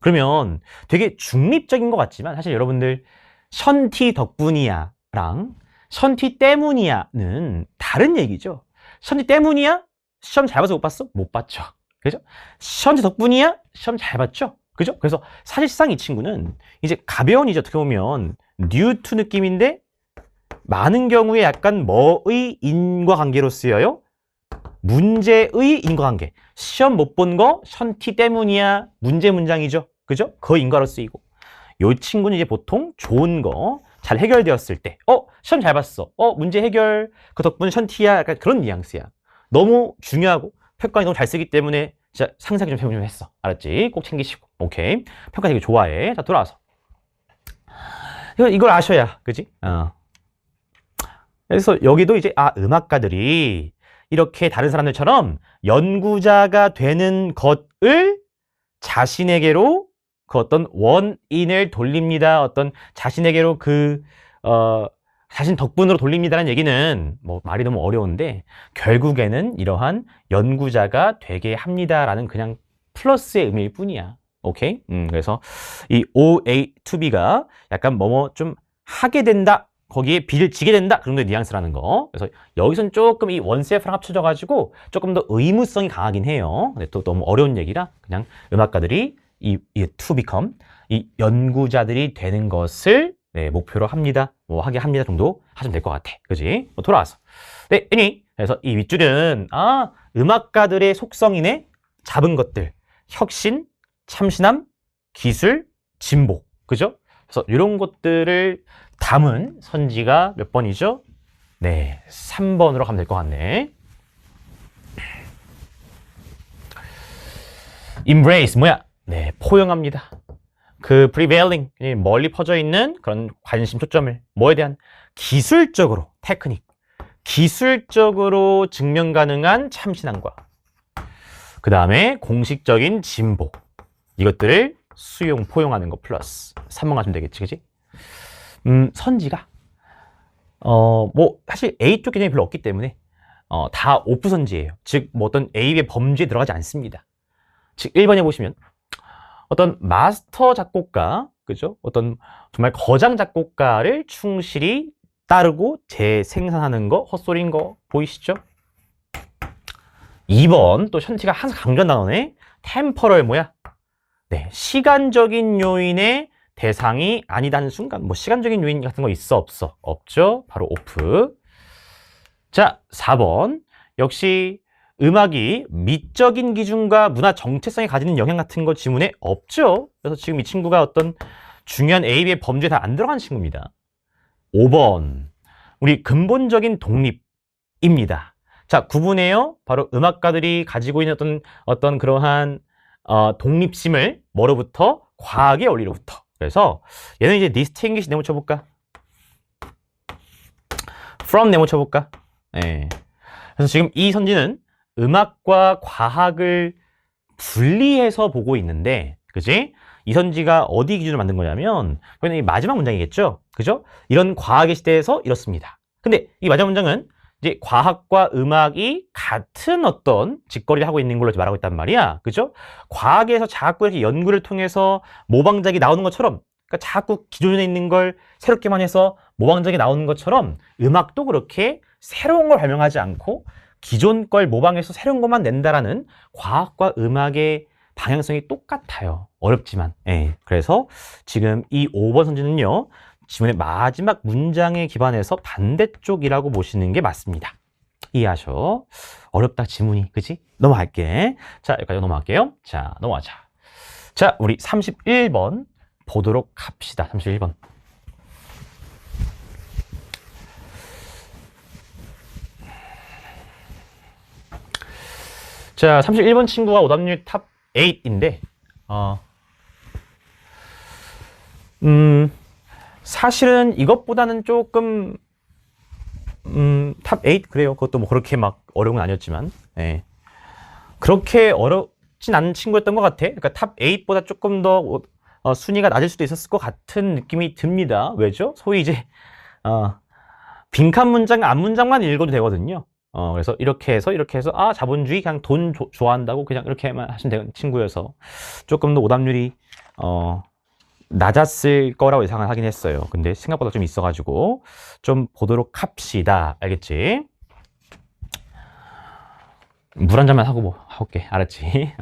[SPEAKER 1] 그러면 되게 중립적인 것 같지만 사실 여러분들 션티 덕분이야랑 션티 때문이야는 다른 얘기죠. 션티 때문이야? 시험 잘 봐서 못 봤어? 못 봤죠. 그죠? 션티 덕분이야? 시험 잘 봤죠? 그죠? 그래서 사실상 이 친구는 이제 가벼운 이제 어떻게 보면 뉴투 느낌인데 많은 경우에 약간 뭐의 인과관계로 쓰여요? 문제의 인과관계. 시험 못 본 거 션티 때문이야. 문제 문장이죠. 그죠? 그 인과로 쓰이고. 요 친구는 이제 보통 좋은 거 잘 해결되었을 때, 시험 잘 봤어. 문제 해결. 그 덕분에 션티야. 약간 그런 뉘앙스야. 너무 중요하고 평가에 너무 잘 쓰기 때문에 진짜 상세하게 좀 했어. 알았지? 꼭 챙기시고. 오케이. 평가 되게 좋아해. 자, 돌아와서. 이걸 아셔야, 그지? 그래서 여기도 이제 음악가들이 이렇게 다른 사람들처럼 연구자가 되는 것을 자신에게로 그 어떤 원인을 돌립니다. 어떤 자신에게로 자신 덕분으로 돌립니다라는 얘기는 뭐 말이 너무 어려운데 결국에는 이러한 연구자가 되게 합니다라는 그냥 플러스의 의미일 뿐이야. 오케이? 그래서 이 OA to B가 약간 뭐뭐 좀 하게 된다. 거기에 B를 지게 된다. 그런 정도의 뉘앙스라는 거. 그래서 여기서는 조금 이 원세프랑 합쳐져가지고 조금 더 의무성이 강하긴 해요. 근데 또 너무 어려운 얘기라 그냥 음악가들이 이 to become, 이 연구자들이 되는 것을 목표로 합니다. 뭐 하게 합니다 정도 하시면 될 것 같아. 그지? 돌아와서. 네, 그래서 이 윗줄은 음악가들의 속성이네. 잡은 것들. 혁신, 참신함, 기술, 진보. 그죠? 그래서 이런 것들을 담은 선지가 몇 번이죠? 네, 3번으로 가면 될 것 같네. embrace 뭐야? 네, 포용합니다. 그 prevailing, 멀리 퍼져 있는 그런 관심 초점을 뭐에 대한 기술적으로, 테크닉, 기술적으로 증명 가능한 참신함과 그 다음에 공식적인 진보, 이것들을 수용, 포용하는 거 플러스 3번 가시면 되겠지, 그지? 선지가 뭐 사실 A 쪽 개념이 별로 없기 때문에 다 오프 선지예요. 즉 뭐 어떤 A의 범주에 들어가지 않습니다. 즉 1번에 보시면 어떤 마스터 작곡가, 그죠? 어떤 정말 거장 작곡가를 충실히 따르고 재생산하는 거, 헛소리인 거 보이시죠? 2번 또 션티가 항상 강조한 단어네. 템퍼럴 뭐야? 네, 시간적인 요인의 대상이 아니다는 순간, 뭐 시간적인 요인 같은 거 있어 없어? 없죠? 바로 오프. 자, 4번 역시 음악이 미적인 기준과 문화 정체성이 가지는 영향 같은 거 지문에 없죠? 그래서 지금 이 친구가 어떤 중요한 A, B의 범주에 다 안 들어가는 친구입니다. 5번 우리 근본적인 독립입니다. 자, 구분해요. 바로 음악가들이 가지고 있는 어떤 그러한 독립심을 뭐로부터? 과학의 원리로부터. 그래서 얘는 이제 distinguish 네모 쳐볼까? from 네모 쳐볼까? 네. 그래서 지금 이 선지는 음악과 과학을 분리해서 보고 있는데, 그지? 이 선지가 어디 기준으로 만든 거냐면, 이 마지막 문장이겠죠? 그죠? 이런 과학의 시대에서 이렇습니다. 근데 이 마지막 문장은 이제 과학과 음악이 같은 어떤 직거리를 하고 있는 걸로 말하고 있단 말이야. 그죠? 과학에서 자꾸 이렇게 연구를 통해서 모방작이 나오는 것처럼, 그러니까 자꾸 기존에 있는 걸 새롭게만 해서 모방작이 나오는 것처럼 음악도 그렇게 새로운 걸 발명하지 않고 기존 걸 모방해서 새로운 것만 낸다라는 과학과 음악의 방향성이 똑같아요. 어렵지만. 그래서 지금 이 5번 선지는요. 지문의 마지막 문장에 기반해서 반대쪽이라고 보시는 게 맞습니다. 이해하셔. 어렵다, 지문이. 그치? 넘어갈게. 자, 여기까지 넘어갈게요. 자, 넘어가자. 자, 우리 31번 보도록 합시다. 31번. 자, 31번 친구가 오답률 탑 8인데, 사실은 이것보다는 조금, 탑 8? 그래요. 그것도 뭐 그렇게 막 어려운 건 아니었지만, 예. 그렇게 어렵진 않은 친구였던 것 같아. 그러니까 탑 8보다 조금 더 순위가 낮을 수도 있었을 것 같은 느낌이 듭니다. 왜죠? 소위 이제, 빈칸 문장, 앞 문장만 읽어도 되거든요. 그래서 이렇게 해서, 아, 자본주의, 그냥 돈 좋아한다고 그냥 이렇게만 하시면 되는 친구여서 조금 더 오답률이, 낮았을 거라고 예상을 하긴 했어요. 근데 생각보다 좀 있어가지고 좀 보도록 합시다. 알겠지? 물 한 잔만 하고 뭐 할게. 알았지?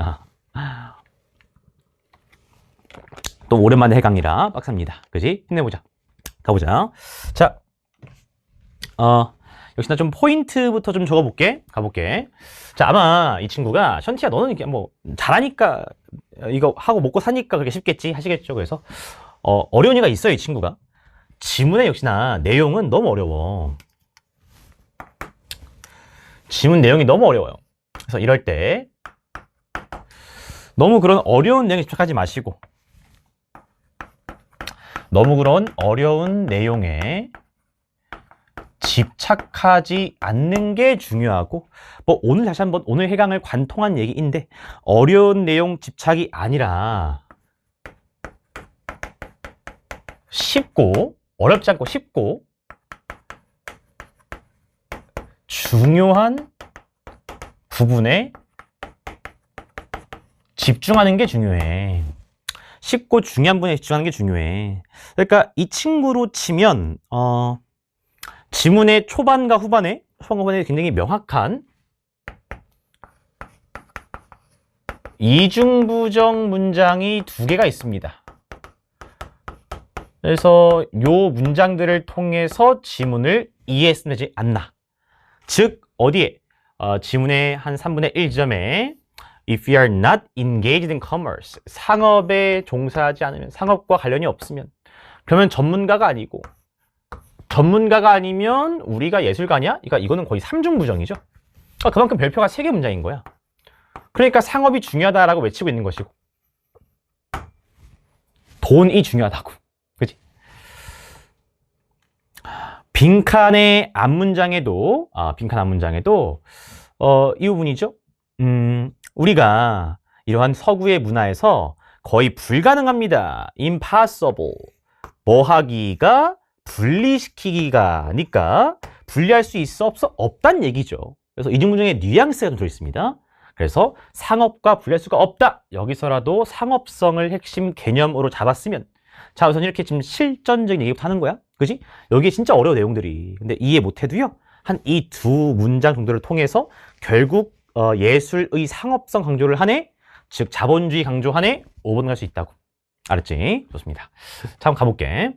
[SPEAKER 1] 또 오랜만에 해강이라 빡셉니다. 그지? 힘내보자. 가보자. 자, 역시나 좀 포인트부터 좀 적어볼게. 가볼게. 자, 아마 이 친구가 션티야 너는 이렇게 뭐 잘하니까 이거 하고 먹고 사니까 그렇게 쉽겠지 하시겠죠. 그래서 어려운 이가 있어요. 이 친구가. 지문의 역시나 내용은 너무 어려워. 지문 내용이 너무 어려워요. 그래서 이럴 때 너무 그런 어려운 내용에 집착하지 마시고 너무 그런 어려운 내용에 집착하지 않는 게 중요하고, 뭐 오늘 다시 한번 오늘 해강을 관통한 얘기인데 어려운 내용 집착이 아니라 쉽고, 어렵지 않고 쉽고 중요한 부분에 집중하는 게 중요해. 쉽고 중요한 부분에 집중하는 게 중요해. 그러니까 이 친구로 치면 지문의 초반과 후반에 굉장히 명확한 이중부정 문장이 두 개가 있습니다. 그래서 요 문장들을 통해서 지문을 이해했으면 되지 않나. 즉 어디에? 지문의 한 3분의 1 지점에 If you are not engaged in commerce, 상업에 종사하지 않으면, 상업과 관련이 없으면, 그러면 전문가가 아니고, 전문가가 아니면 우리가 예술가냐? 그러니까 이거는 거의 삼중부정이죠. 그만큼 별표가 3개 문장인 거야. 그러니까 상업이 중요하다라고 외치고 있는 것이고 돈이 중요하다고. 그치? 빈칸의 앞문장에도 빈칸 앞문장에도 이 부분이죠. 우리가 이러한 서구의 문화에서 거의 불가능합니다. impossible. 뭐 하기가 분리시키기가 니까 분리할 수 있어 없어? 없단 얘기죠. 그래서 이중부정에 뉘앙스가 좀 들어있습니다. 그래서 상업과 분리할 수가 없다. 여기서라도 상업성을 핵심 개념으로 잡았으면, 자 우선 이렇게 지금 실전적인 얘기부터 하는 거야. 그지? 여기에 진짜 어려운 내용들이. 근데 이해 못해도요. 한 이 두 문장 정도를 통해서 결국 예술의 상업성 강조를 하네. 즉 자본주의 강조하네. 5번 갈 수 있다고. 알았지? 좋습니다. 자, 한번 가볼게.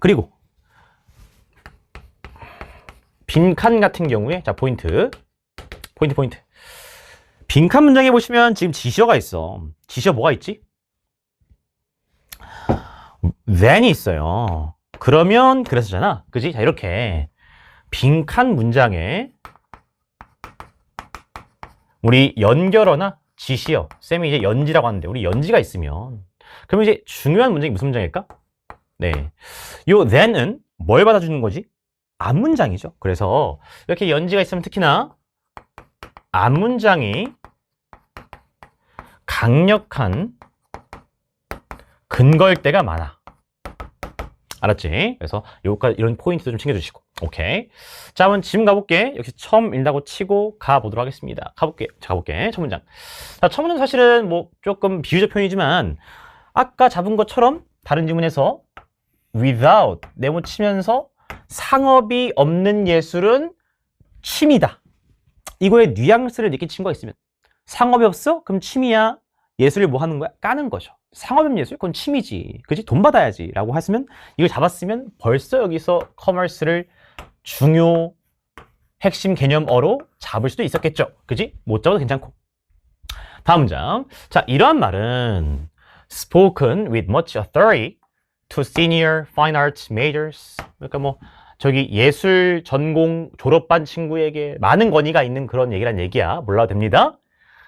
[SPEAKER 1] 그리고 빈칸 같은 경우에, 자 포인트. 빈칸 문장에 보시면 지금 지셔가 있어. 지셔 뭐가 있지? then이 있어요. 그러면 그래서잖아. 그지? 자, 이렇게 빈칸 문장에 우리 연결어나 지시어, 쌤이 이제 연지라고 하는데 우리 연지가 있으면, 그러면 이제 중요한 문장이 무슨 문장일까? 네, 요 then은 뭘 받아주는 거지? 앞문장이죠. 그래서 이렇게 연지가 있으면 특히나 앞문장이 강력한 근거일 때가 많아. 알았지? 그래서 요까지 이런 포인트도 좀 챙겨주시고. 오케이. 자, 한번 지금 가볼게. 역시 처음 읽는다고 치고 가보도록 하겠습니다. 가볼게. 자, 가볼게. 첫 문장. 자, 첫 문장 사실은 뭐 조금 비유적 표현이지만 아까 잡은 것처럼 다른 지문에서 without 네모 치면서 상업이 없는 예술은 취미다. 이거에 뉘앙스를 느낀 친구가 있으면, 상업이 없어? 그럼 취미야. 예술을 뭐 하는 거야? 까는 거죠. 상업 없는 예술? 그건 취미지. 그지? 돈 받아야지. 라고 했으면, 이걸 잡았으면 벌써 여기서 커머스를 중요하게 핵심 개념어로 잡을 수도 있었겠죠. 그지? 못 잡아도 괜찮고. 다음 문장. 자, 이러한 말은 spoken with much authority to senior fine arts majors. 그러니까 뭐 저기 예술 전공 졸업반 친구에게 많은 권위가 있는 그런 얘기란 얘기야. 몰라도 됩니다.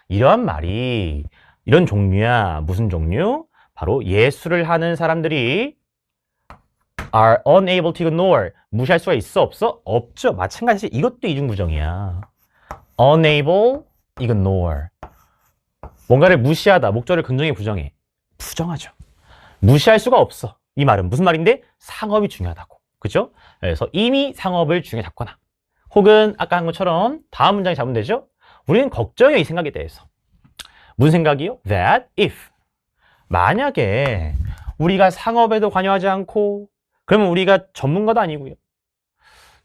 [SPEAKER 1] 이러한 말이 이런 종류야. 무슨 종류? 바로 예술을 하는 사람들이 are unable to ignore. 무시할 수가 있어? 없어? 없죠. 마찬가지 이것도 이중부정이야. unable, ignore. 뭔가를 무시하다. 목적을 긍정해, 부정해? 부정하죠. 무시할 수가 없어. 이 말은 무슨 말인데? 상업이 중요하다고. 그죠? 그래서 이미 상업을 중요하게 잡거나 혹은 아까 한 것처럼 다음 문장에 잡으면 되죠? 우리는 걱정해, 이 생각에 대해서. 무슨 생각이요? That if 만약에 우리가 상업에도 관여하지 않고 그러면 우리가 전문가도 아니고요.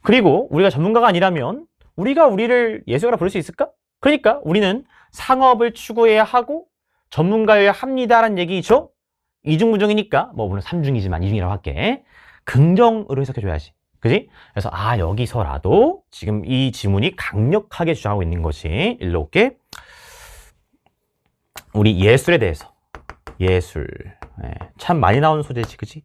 [SPEAKER 1] 그리고 우리가 전문가가 아니라면 우리가 우리를 예술가라 부를 수 있을까? 그러니까 우리는 상업을 추구해야 하고 전문가여야 합니다라는 얘기죠. 이중부정이니까 뭐 물론 삼중이지만 이중이라고 할게. 긍정으로 해석해줘야지. 그지? 그래서 여기서라도 지금 이 지문이 강력하게 주장하고 있는 것이 일로 올게. 우리 예술에 대해서. 예술. 참 많이 나오는 소재지. 그지?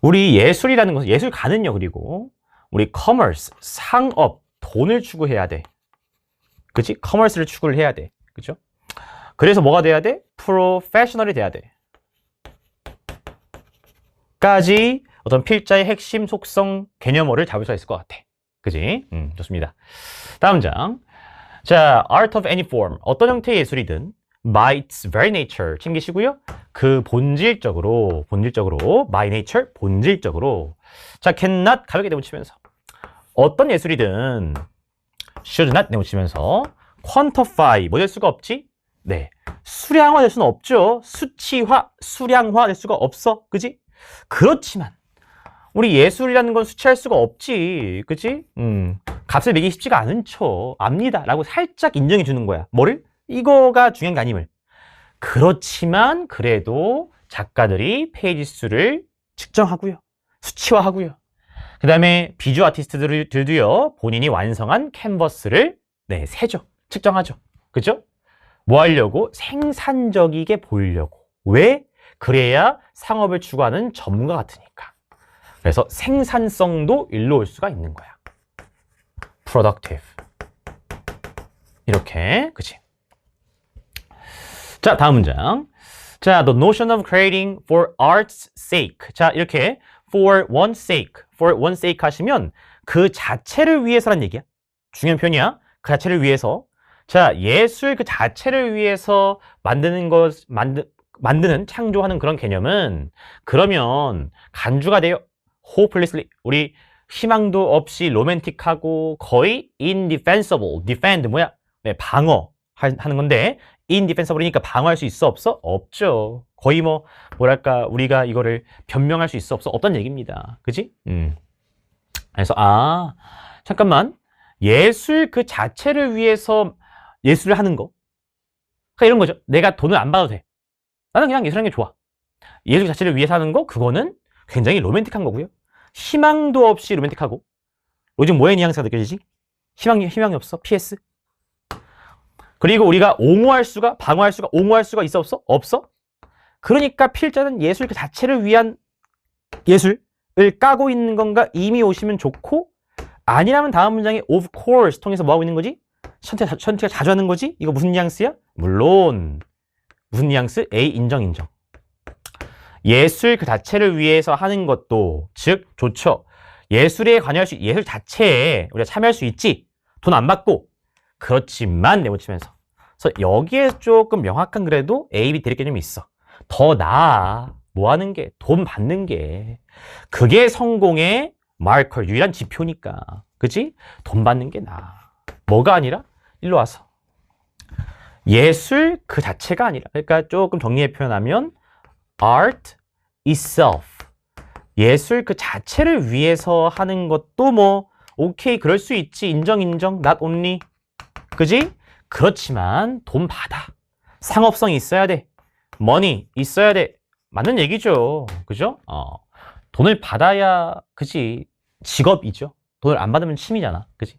[SPEAKER 1] 우리 예술이라는 것은 예술가는요. 그리고 우리 커머스, 상업, 돈을 추구해야 돼. 그치? 커머스를 추구를 해야 돼. 그죠? 그래서 뭐가 돼야 돼? 프로페셔널이 돼야 돼. 까지 어떤 필자의 핵심 속성 개념어를 잡을 수 있을 것 같아. 그지? 좋습니다. 다음 장. 자, art of any form. 어떤 형태의 예술이든 by its very nature 챙기시고요. 그 본질적으로 by nature, 본질적으로. 자, cannot 가볍게 내붙이면서 어떤 예술이든 should not 내붙이면서 quantify 뭐 될 수가 없지? 네, 수량화 될 수는 없죠. 수치화, 수량화 될 수가 없어. 그지? 그렇지만 우리 예술이라는 건 수치할 수가 없지. 그치? 값을 매기기 쉽지가 않은 척 압니다 라고 살짝 인정해 주는 거야. 뭐를? 이거가 중요한 게 아님을. 그렇지만 그래도 작가들이 페이지 수를 측정하고요. 수치화하고요. 그 다음에 비주 아티스트들도요. 본인이 완성한 캔버스를 세죠. 측정하죠. 그죠? 뭐 하려고? 생산적이게 보이려고. 왜? 그래야 상업을 추구하는 전문가 같으니까. 그래서 생산성도 일로 올 수가 있는 거야. productive. 이렇게. 그치? 자, 다음 문장. 자, the notion of creating for art's sake. 자, 이렇게 for one's sake, for one's sake 하시면 그 자체를 위해서란 얘기야. 중요한 표현이야. 그 자체를 위해서. 자, 예술 그 자체를 위해서 만드는, 창조하는 그런 개념은 그러면 간주가 돼요. hopelessly. 우리 희망도 없이 로맨틱하고 거의 indefensible. defend 뭐야? 네, 방어하는 건데 indefensible이니까 방어할 수 있어 없어? 없죠. 거의 뭐랄까 우리가 이거를 변명할 수 있어 없어? 없단 얘기입니다. 그지? 그래서 잠깐만. 예술 그 자체를 위해서 예술을 하는 거. 그러니까 이런 거죠. 내가 돈을 안 받아도 돼. 나는 그냥 예술하는 게 좋아. 예술 자체를 위해서 하는 거, 그거는 굉장히 로맨틱한 거고요. 희망도 없이 로맨틱하고. 요즘 뭐의 뉘앙스가 느껴지지? 희망이 없어. PS. 그리고 우리가 방어할 수가, 옹호할 수가 있어 없어? 없어? 그러니까 필자는 예술 그 자체를 위한 예술을 까고 있는 건가 이미 오시면 좋고, 아니라면 다음 문장에 of course 통해서 뭐 하고 있는 거지? 선택을 자주 하는 거지? 이거 무슨 뉘앙스야? 물론 무슨 뉘앙스? A 인정. 예술 그 자체를 위해서 하는 것도 즉 좋죠. 예술에 관여할 수 예술 자체에 우리가 참여할 수 있지. 돈 안 받고. 그렇지만 내붙이면서. 그래서 여기에 조금 명확한 그래도 A, B 대립 개념이 있어. 더 나아. 뭐 하는 게? 돈 받는 게. 그게 성공의 마커, 유일한 지표니까. 그치? 돈 받는 게 나아. 뭐가 아니라? 일로 와서. 예술 그 자체가 아니라. 그러니까 조금 정리해 표현하면 art itself. 예술 그 자체를 위해서 하는 것도 오케이 그럴 수 있지. 인정. not only. 그지? 그렇지만 돈 받아. 상업성이 있어야 돼. money 있어야 돼. 맞는 얘기죠. 그죠? 돈을 받아야 그지? 직업이죠. 돈을 안 받으면 취미잖아. 그지?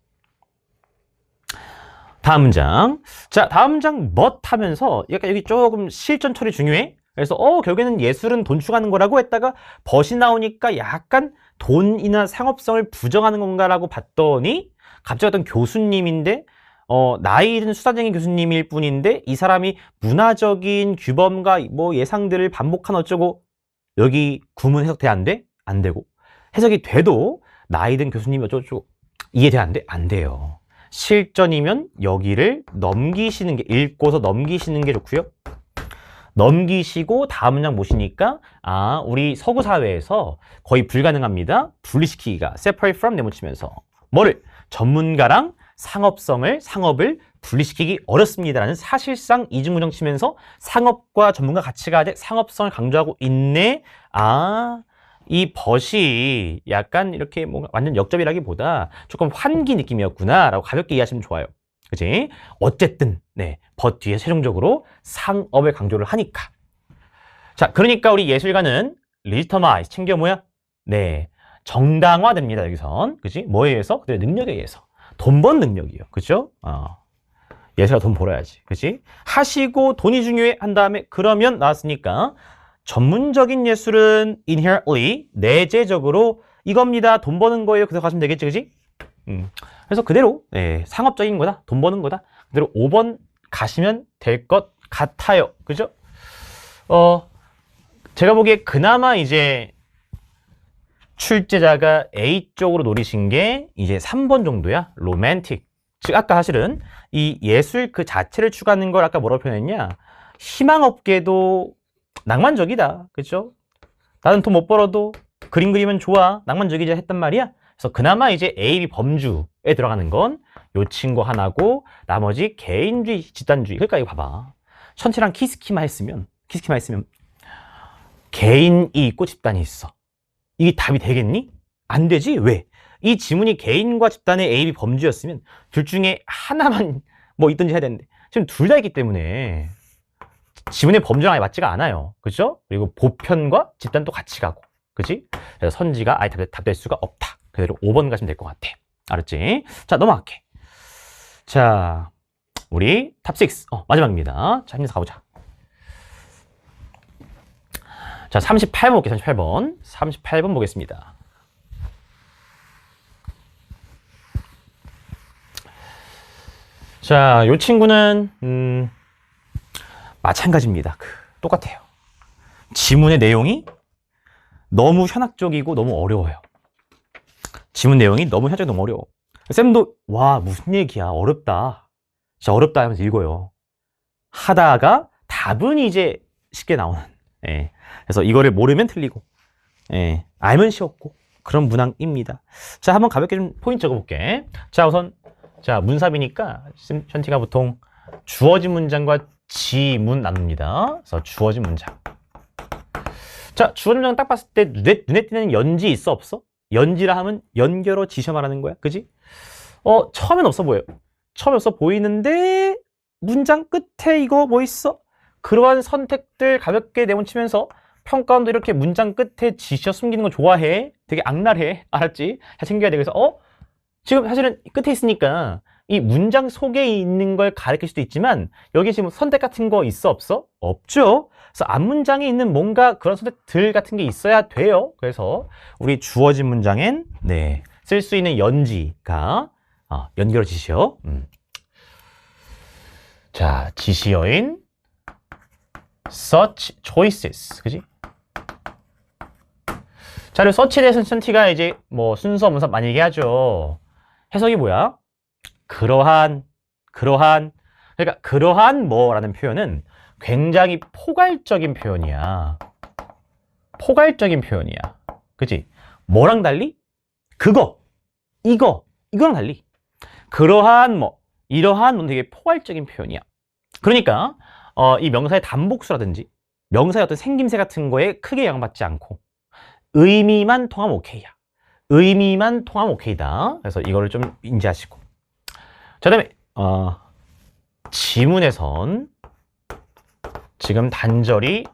[SPEAKER 1] 다음 문장. 자, 다음 문장 but 하면서 약간 여기 조금 실전 처리 중요해. 그래서 결국에는 예술은 돈 추구하는 거라고 했다가 but이 나오니까 약간 돈이나 상업성을 부정하는 건가라고 봤더니 갑자기 어떤 교수님인데 나이 든 수다쟁이 교수님일 뿐인데 이 사람이 문화적인 규범과 뭐 예상들을 반복한 어쩌고 여기 구문 해석돼 안 돼? 안 되고 해석이 돼도 나이 든 교수님이 어쩌고 이해돼 안 돼? 안 돼요. 실전이면 여기를 넘기시는 게 읽고서 넘기시는 게 좋고요. 넘기시고 다음 문장 보시니까 우리 서구 사회에서 거의 불가능합니다. 분리시키기가 separate from 내묻히면서 뭐를? 전문가랑 상업을 분리시키기 어렵습니다라는 사실상 이중문장 치면서 상업과 전문가 같이 가야 돼. 상업성을 강조하고 있네. 이 벗이 약간 이렇게 뭔가 완전 역접이라기보다 조금 환기 느낌이었구나 라고 가볍게 이해하시면 좋아요. 그치? 어쨌든 벗 뒤에 최종적으로 상업을 강조를 하니까. 자, 그러니까 우리 예술가는 legitimize 챙겨 뭐야? 정당화됩니다. 여기선. 그치? 뭐에 의해서? 그들의 능력에 의해서. 돈 번 능력이에요. 그죠? 예술가 돈 벌어야지. 그치? 하시고 돈이 중요해 한 다음에 그러면 나왔으니까 전문적인 예술은 inherently 내재적으로 이겁니다. 돈 버는 거예요. 그래서 가시면 되겠지. 그치? 그래서 그대로 상업적인 거다. 돈 버는 거다. 그대로 5번 가시면 될 것 같아요. 그죠? 제가 보기에 그나마 이제 출제자가 A 쪽으로 노리신 게 이제 3번 정도야. 로맨틱. 즉 아까 사실은 이 예술 그 자체를 추구하는 걸 아까 뭐라고 표현했냐? 희망 없게도 낭만적이다. 그죠? 나는 돈 못 벌어도 그림 그리면 좋아. 낭만적이자 했단 말이야. 그래서 그나마 이제 A, B 범주에 들어가는 건 요 친구 하나고 나머지 개인주의, 집단주의. 그러니까 이거 봐봐. 천티랑 키스키만 했으면 개인이 있고 집단이 있어. 이게 답이 되겠니? 안 되지? 왜? 이 지문이 개인과 집단의 A, B 범주였으면 둘 중에 하나만 뭐 있든지 해야 되는데 지금 둘 다 있기 때문에 지문의 범주랑 아예 맞지가 않아요. 그죠? 그리고 보편과 집단도 같이 가고. 그치? 그래서 선지가 아예 답될 수가 없다. 그대로 5번 가시면 될 것 같아. 알았지? 자, 넘어갈게. 자, 우리 탑 6. 마지막입니다. 자, 힘내서 가보자. 자, 38번 볼게요. 38번. 38번 보겠습니다. 자, 요 친구는 마찬가지입니다. 똑같아요. 지문의 내용이 너무 현학적이고 너무 어려워요. 지문 내용이 너무 현학적이고 너무 어려워. 쌤도 와 무슨 얘기야 어렵다. 진짜 어렵다 하면서 읽어요. 하다가 답은 이제 쉽게 나오는. 그래서 이거를 모르면 틀리고 알면 쉬웠고 그런 문항입니다. 자, 한번 가볍게 좀 포인트 적어볼게. 자, 우선 자 문사비니까 션티가 보통 주어진 문장과 지문 나눕니다. 그래서 주어진 문장. 자, 주어진 문장 딱 봤을 때 눈에 띄는 연지 있어 없어? 연지라 하면 연결어 지셔 말하는 거야. 그지? 처음엔 없어 보여요. 처음에 없어 보이는데 문장 끝에 이거 뭐 있어? 그러한 선택들 가볍게 내몬치면서 평가원도 이렇게 문장 끝에 지셔 숨기는 거 좋아해. 되게 악랄해. 알았지? 잘 챙겨야 돼. 그래서 지금 사실은 끝에 있으니까 이 문장 속에 있는 걸 가리킬 수도 있지만 여기 지금 선택 같은 거 있어 없어? 없죠. 그래서 앞문장에 있는 뭔가 그런 선택들 같은 게 있어야 돼요. 그래서 우리 주어진 문장엔 쓸 수 있는 연지가 연결어 지시어. 자, 지시어인 such choices. 그지? 자, 그리고 such에 대해서는 션티가 이제 뭐 순서 문서 많이 얘기하죠. 해석이 뭐야? 그러한 그러니까 그러한 뭐라는 표현은 굉장히 포괄적인 표현이야. 포괄적인 표현이야. 그치? 뭐랑 달리? 그거, 이거랑 달리. 그러한 뭐, 이러한 뭐 되게 포괄적인 표현이야. 그러니까 이 명사의 단복수라든지 명사의 어떤 생김새 같은 거에 크게 영향받지 않고 의미만 통하면 오케이야. 의미만 통하면 오케이다. 그래서 이거를 좀 인지하시고. 자, 그다음에 지문에선 지금 단절이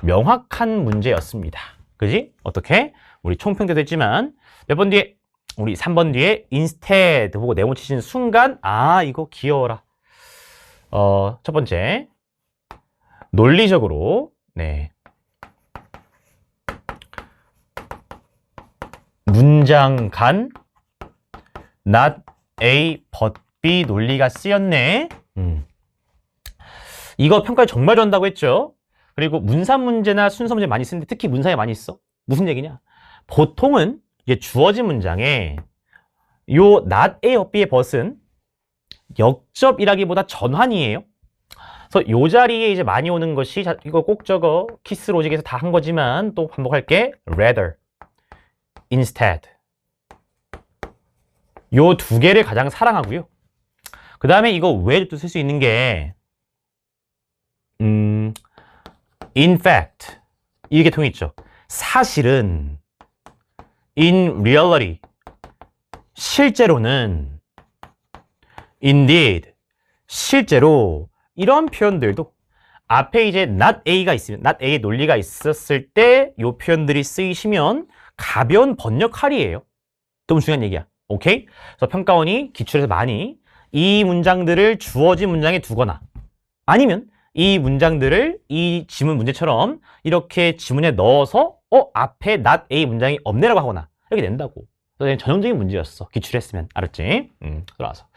[SPEAKER 1] 명확한 문제였습니다. 그지? 어떻게? 우리 총평도 했지만 몇 번 뒤에 우리 3번 뒤에 instead 보고 네모 치신 순간 아 이거 귀여워라. 첫 번째 논리적으로 네 문장 간 not A but B 논리가 쓰였네. 이거 평가에 정말 좋아한다고 했죠. 그리고 문산 문제나 순서 문제 많이 쓰는데 특히 문산에 많이 써. 무슨 얘기냐? 보통은 이제 주어진 문장에 요 not A or B의 but은 역접이라기보다 전환이에요. 그래서 요 자리에 이제 많이 오는 것이 이거 꼭 적어. 키스 로직에서 다 한 거지만 또 반복할게. rather, instead. 요 두 개를 가장 사랑하고요. 그 다음에 이거 외에도 쓸 수 있는 게 in fact 이게 통했죠. 사실은 in reality 실제로는 indeed 실제로 이런 표현들도 앞에 이제 not A가 있으면 not A의 논리가 있었을 때 이 표현들이 쓰이시면 가벼운 번역할이에요. 너무 중요한 얘기야. 오케이? 그래서 평가원이 기출에서 많이 이 문장들을 주어진 문장에 두거나 아니면 이 문장들을 이 지문 문제처럼 이렇게 지문에 넣어서 앞에 not A 문장이 없네라고 하거나 이렇게 낸다고. 그래서 전형적인 문제였어. 기출했으면. 알았지? 들어와서.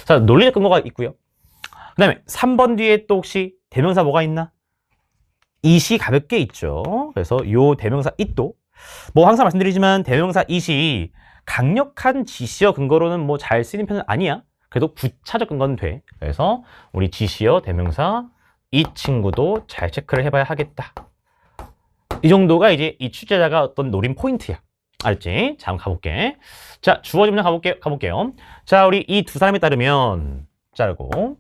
[SPEAKER 1] 자, 논리적 근거가 있고요. 그 다음에 3번 뒤에 또 혹시 대명사 뭐가 있나? it이 가볍게 있죠. 그래서 요 대명사 it도 뭐 항상 말씀드리지만 대명사 it이 강력한 지시어 근거로는 뭐 잘 쓰이는 편은 아니야. 그래도 부차적 근거는 돼. 그래서 우리 지시어 대명사 이 친구도 잘 체크를 해봐야 하겠다. 이 정도가 이제 이 출제자가 어떤 노린 포인트야. 알았지? 자, 한번 가볼게. 자, 주어진 문장 가볼게요. 자, 우리 이 두 사람에 따르면 자르고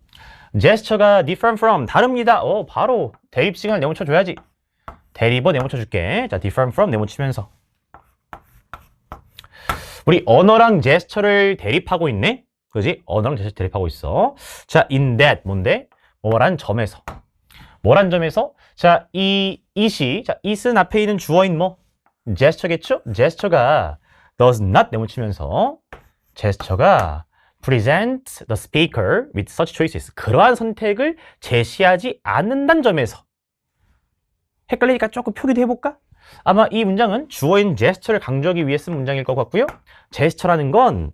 [SPEAKER 1] 제스처가 different from 다릅니다. 바로 대입 시간을 네모 쳐줘야지. 대리버 네모 쳐줄게. 자, different from 네모 치면서 우리 언어랑 제스처를 대립하고 있네. 그지? 언어랑 제스처 대립하고 있어. 자, in that 뭔데? 뭐란 점에서. 뭐란 점에서? 자, 이 it이 자, it은 앞에 있는 주어인 뭐? 제스처겠죠? 제스처가 does not 네모 치면서 제스처가 present the speaker with such choices. 그러한 선택을 제시하지 않는다는 점에서. 헷갈리니까 조금 표기도 해볼까? 아마 이 문장은 주어인 제스처를 강조하기 위해 쓴 문장일 것 같고요. 제스처라는 건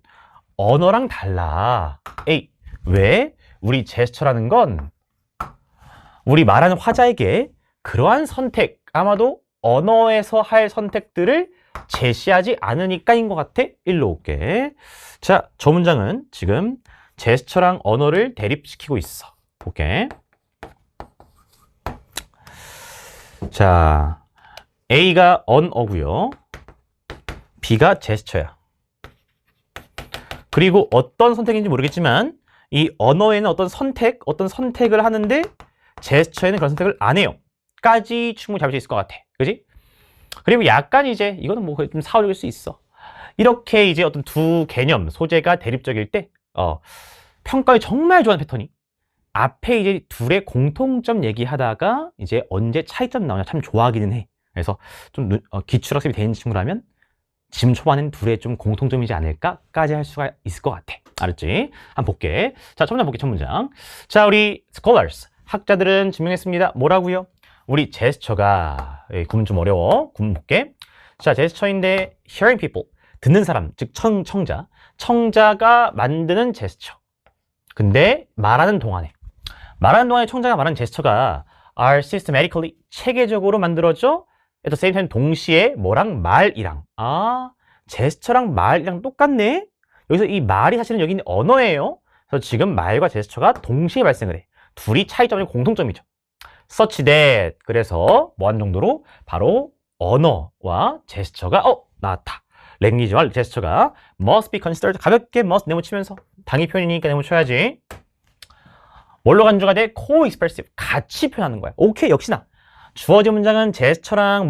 [SPEAKER 1] 언어랑 달라. 에이, 왜? 우리 제스처라는 건 우리 말하는 화자에게 그러한 선택, 아마도 언어에서 할 선택들을 제시하지 않으니까인 것 같아. 일로 올게. 자, 저 문장은 지금 제스처랑 언어를 대립시키고 있어. 볼게. 자, A가 언어고요. B가 제스처야. 그리고 어떤 선택인지 모르겠지만 이 언어에는 어떤 선택을 하는데 제스처에는 그런 선택을 안 해요. 까지 충분히 잡을 수 있을 것 같아. 그지? 그리고 약간 이제 이거는 뭐 좀 사오릴 수 있어. 이렇게 이제 어떤 두 개념, 소재가 대립적일 때 평가에 정말 좋아하는 패턴이 앞에 이제 둘의 공통점 얘기하다가 이제 언제 차이점 나오냐 참 좋아하기는 해. 그래서 좀 기출학습이 된 친구라면 지금 초반엔 둘의 좀 공통점이지 않을까까지 할 수가 있을 것 같아. 알았지? 한번 볼게. 자, 첫 문장 볼게, 첫 문장. 자, 우리 scholars, 학자들은 증명했습니다. 뭐라고요? 우리 제스처가, 구문 좀 어려워. 구문 볼게. 자, 제스처인데 hearing people, 듣는 사람, 즉 청자가 만드는 제스처. 근데 말하는 동안에 청자가 말하는 제스처가 are systematically, 체계적으로 만들어져 at the same time 동시에 뭐랑 말이랑 제스처랑 말이랑 똑같네. 여기서 이 말이 사실은 여기 있는 언어예요. 그래서 지금 말과 제스처가 동시에 발생을 해. 둘이 차이점이 공통점이죠. such that, 그래서 뭐하는 정도로 바로 언어와 제스처가 나왔다. 랭귀지와 제스처가 must be considered, 가볍게 must 네모 치면서 당위 표현이니까 네모 쳐야지. 뭘로 간주가 돼? co-expressive, 같이 표현하는 거야. 오케이, 역시나 주어진 문장은 제스처랑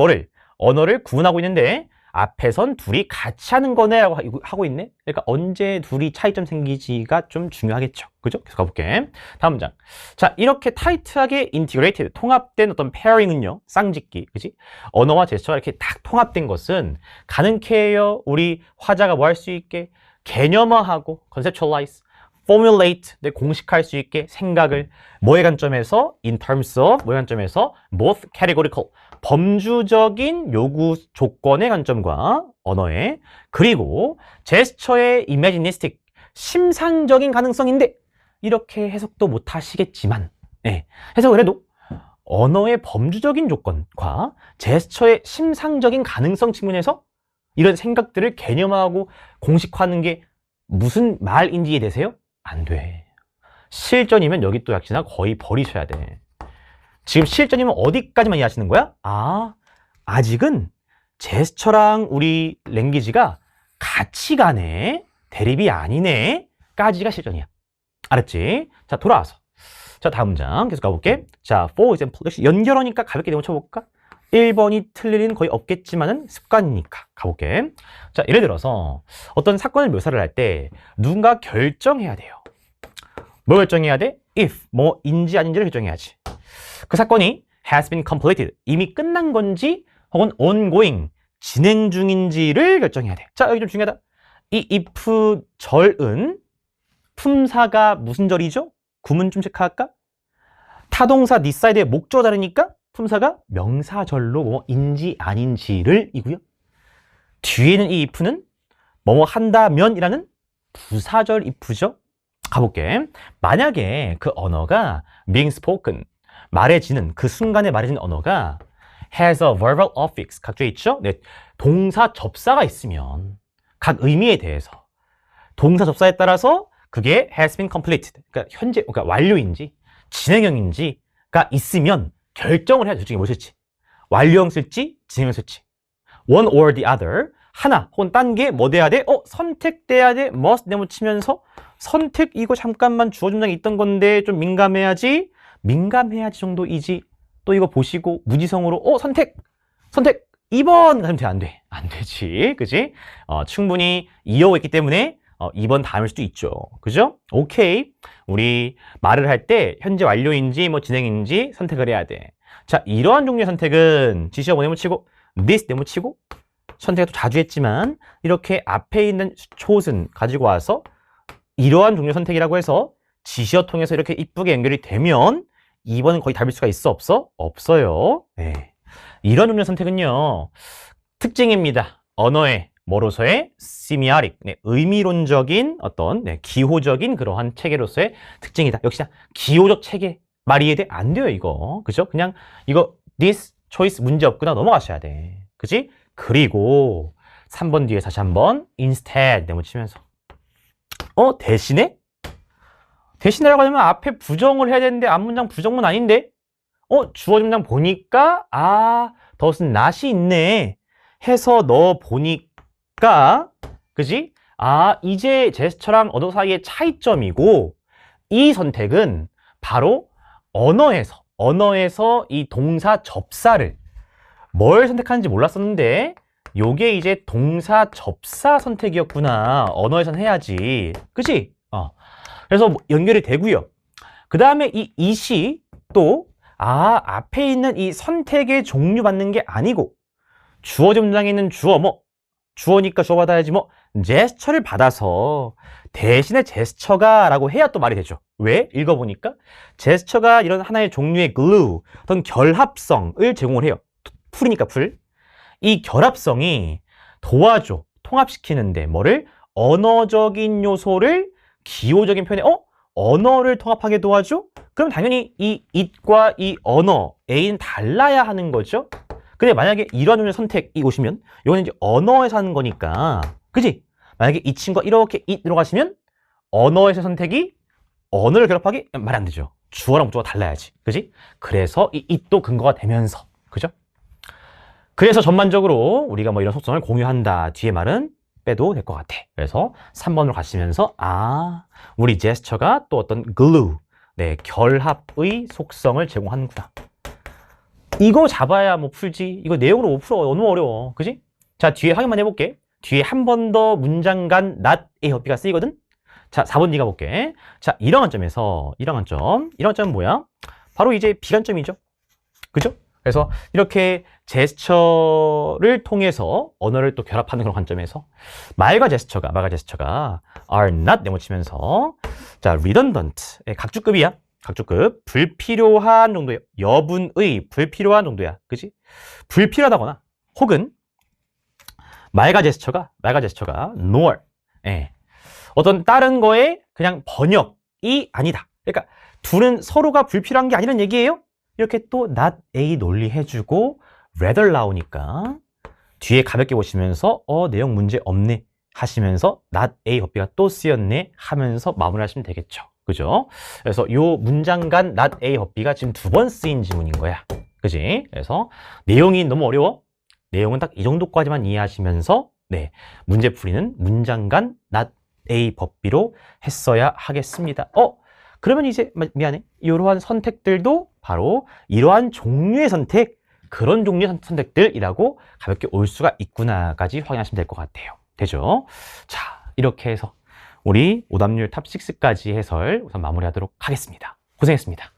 [SPEAKER 1] 언어를 구분하고 있는데 앞에선 둘이 같이 하는 거네라고 하고 있네. 그러니까 언제 둘이 차이점 생기지가 좀 중요하겠죠. 그죠? 계속 가볼게. 다음 문장. 자, 이렇게 타이트하게 인티그레이티드, 통합된 어떤 페어링은요, 쌍짓기, 그지? 언어와 제스처가 이렇게 딱 통합된 것은 가능케 해요. 우리 화자가 뭐 할 수 있게 개념화하고 conceptualize, formulate, 네, 공식할 수 있게 생각을 뭐의 관점에서 in terms of, 뭐의 관점에서 both categorical, 범주적인 요구 조건의 관점과 언어의, 그리고 제스처의 imaginistic, 심상적인 가능성인데 이렇게 해석도 못 하시겠지만, 네, 해석을 해도 언어의 범주적인 조건과 제스처의 심상적인 가능성 측면에서 이런 생각들을 개념화하고 공식화하는 게 무슨 말인지 이해되세요? 안 돼. 실전이면 여기 또 역시나 거의 버리셔야 돼. 지금 실전이면 어디까지만 이해하시는 거야? 아, 아직은 제스처랑 우리 랭귀지가 같이 가네, 대립이 아니네 까지가 실전이야. 알았지? 자, 돌아와서. 자, 다음 문장 계속 가볼게. 자, for example. 역시 연결어니까 가볍게 내용 쳐볼까? 1번이 틀릴 일은 거의 없겠지만은 습관이니까 가볼게. 자, 예를 들어서 어떤 사건을 묘사를 할 때 누군가 결정해야 돼요. 뭘 결정해야 돼? if, 뭐인지 아닌지를 결정해야지. 그 사건이 has been completed, 이미 끝난 건지 혹은 ongoing, 진행 중인지를 결정해야 돼. 자, 여기 좀 중요하다. 이 if 절은 품사가 무슨 절이죠? 구문 좀 체크할까? 타동사 decide의 목적어 자르니까 품사가 명사절로 뭐인지 아닌지를 이고요. 뒤에는 이 if는 뭐뭐 한다면이라는 부사절 if죠. 가볼게. 만약에 그 언어가 being spoken, 말해지는 그 순간에 말해지는 언어가 has a verbal affix, 각져 있죠? 네, 동사 접사가 있으면 각 의미에 대해서 동사 접사에 따라서 그게 has been completed, 그러니까 현재, 그러니까 완료인지 진행형인지가 있으면 결정을 해야 돼. 둘 중에 뭐 쓸지. 완료형 쓸지, 진행형 쓸지. one or the other. 하나 혹은 딴 게 뭐 돼야 돼? 선택돼야 돼. must 내묻히면서 선택, 이거 잠깐만 주어 문장이 있던 건데 좀 민감해야지. 민감해야지 정도이지. 또 이거 보시고 무지성으로 선택 2번 가면 돼? 안 돼? 안 되지. 그지? 충분히 이어오고 있기 때문에 2번 다음일 수도 있죠. 그죠? 오케이. 우리 말을 할 때 현재 완료인지 뭐 진행인지 선택을 해야 돼. 자, 이러한 종류의 선택은 지시어 뭐 내묻히고 this 내묻히고, 선택을 또 자주 했지만 이렇게 앞에 있는 chosen 가지고 와서 이러한 종류의 선택이라고 해서 지시어 통해서 이렇게 이쁘게 연결이 되면 2번은 거의 답일 수가 있어? 없어? 없어요. 네. 이런 종류의 선택은요, 특징입니다. 언어의 뭐로서의 semiotic, 네, 의미론적인 어떤 기호적인 그러한 체계로서의 특징이다. 역시나 기호적 체계 말 이해돼? 안 돼요, 이거. 그죠? 그냥 이거 this choice 문제 없구나 넘어가셔야 돼. 그지? 그리고 3번 뒤에 다시 한번 instead 내묻히면서 대신에? 대신에라고 하면 앞에 부정을 해야 되는데 앞문장 부정문 아닌데? 주어 문장 보니까 덫은 not이 있네 해서 넣어 보니까, 그지? 이제 제스처랑 언어 사이의 차이점이고, 이 선택은 바로 언어에서 이 동사 접사를 뭘 선택하는지 몰랐었는데 요게 이제 동사 접사 선택이었구나. 언어에선 해야지. 그치? 그래서 연결이 되고요. 그 다음에 이 it이 또 앞에 있는 이 선택의 종류 받는 게 아니고 주어진 문장에 있는 주어니까 주어 받아야지 제스처를 받아서 대신에 제스처가 라고 해야 또 말이 되죠. 왜? 읽어보니까 제스처가 이런 하나의 종류의 glue, 어떤 결합성을 제공을 해요. 풀이니까 풀. 이 결합성이 도와줘. 통합시키는데 뭐를? 언어적인 요소를 기호적인 표현에 언어를 통합하게 도와줘? 그럼 당연히 이 it과 이 언어 A는 달라야 하는 거죠. 근데 만약에 이런 종류의 선택이 오시면 이거는 이제 언어에서 하는 거니까, 그지? 만약에 이 친구가 이렇게 it 들어가시면 언어에서 선택이 언어를 결합하기 말이 안 되죠. 주어랑 목적어가 달라야지. 그지? 그래서 이 it도 근거가 되면서, 그죠? 그래서 전반적으로 우리가 이런 속성을 공유한다. 뒤에 말은 빼도 될 것 같아. 그래서 3번으로 가시면서 우리 제스처가 또 어떤 glue, 네, 결합의 속성을 제공하는구나. 이거 잡아야 풀지. 이거 내용으로 못 풀어. 너무 어려워. 그지? 자, 뒤에 확인만 해볼게. 뒤에 한 번 더 문장 간 not A hợp B가 쓰이거든? 자, 4번 네가 볼게. 자, 이런 관점에서, 이런 관점은 뭐야? 바로 이제 비관점이죠. 그죠? 그래서 이렇게 제스처를 통해서 언어를 또 결합하는 그런 관점에서 말과 제스처가 are not 네모치면서 자, redundant. 각주급이야. 각주급. 불필요한 정도예요. 여분의 불필요한 정도야. 그지? 불필요하다거나 혹은 말과 제스처가 nor. 어떤 다른 거에 그냥 번역이 아니다. 그러니까 둘은 서로가 불필요한 게 아니란 얘기예요. 이렇게 또 not A 논리 해주고 rather 나오니까 뒤에 가볍게 보시면서 내용 문제 없네 하시면서 not A hợp B가 또 쓰였네 하면서 마무리하시면 되겠죠. 그죠? 그래서 요 문장 간 not A hợp B가 지금 2번 쓰인 지문인 거야. 그지? 그래서 내용이 너무 어려워? 내용은 딱 이 정도까지만 이해하시면서 네, 문제 풀이는 문장 간 not A hợp B로 했어야 하겠습니다. 그러면 이제 미안해. 이러한 선택들도 바로 이러한 종류의 선택, 그런 종류의 선택들이라고 가볍게 올 수가 있구나까지 확인하시면 될 것 같아요. 되죠? 자, 이렇게 해서 우리 오답률 탑 6까지 해설 우선 마무리하도록 하겠습니다. 고생했습니다.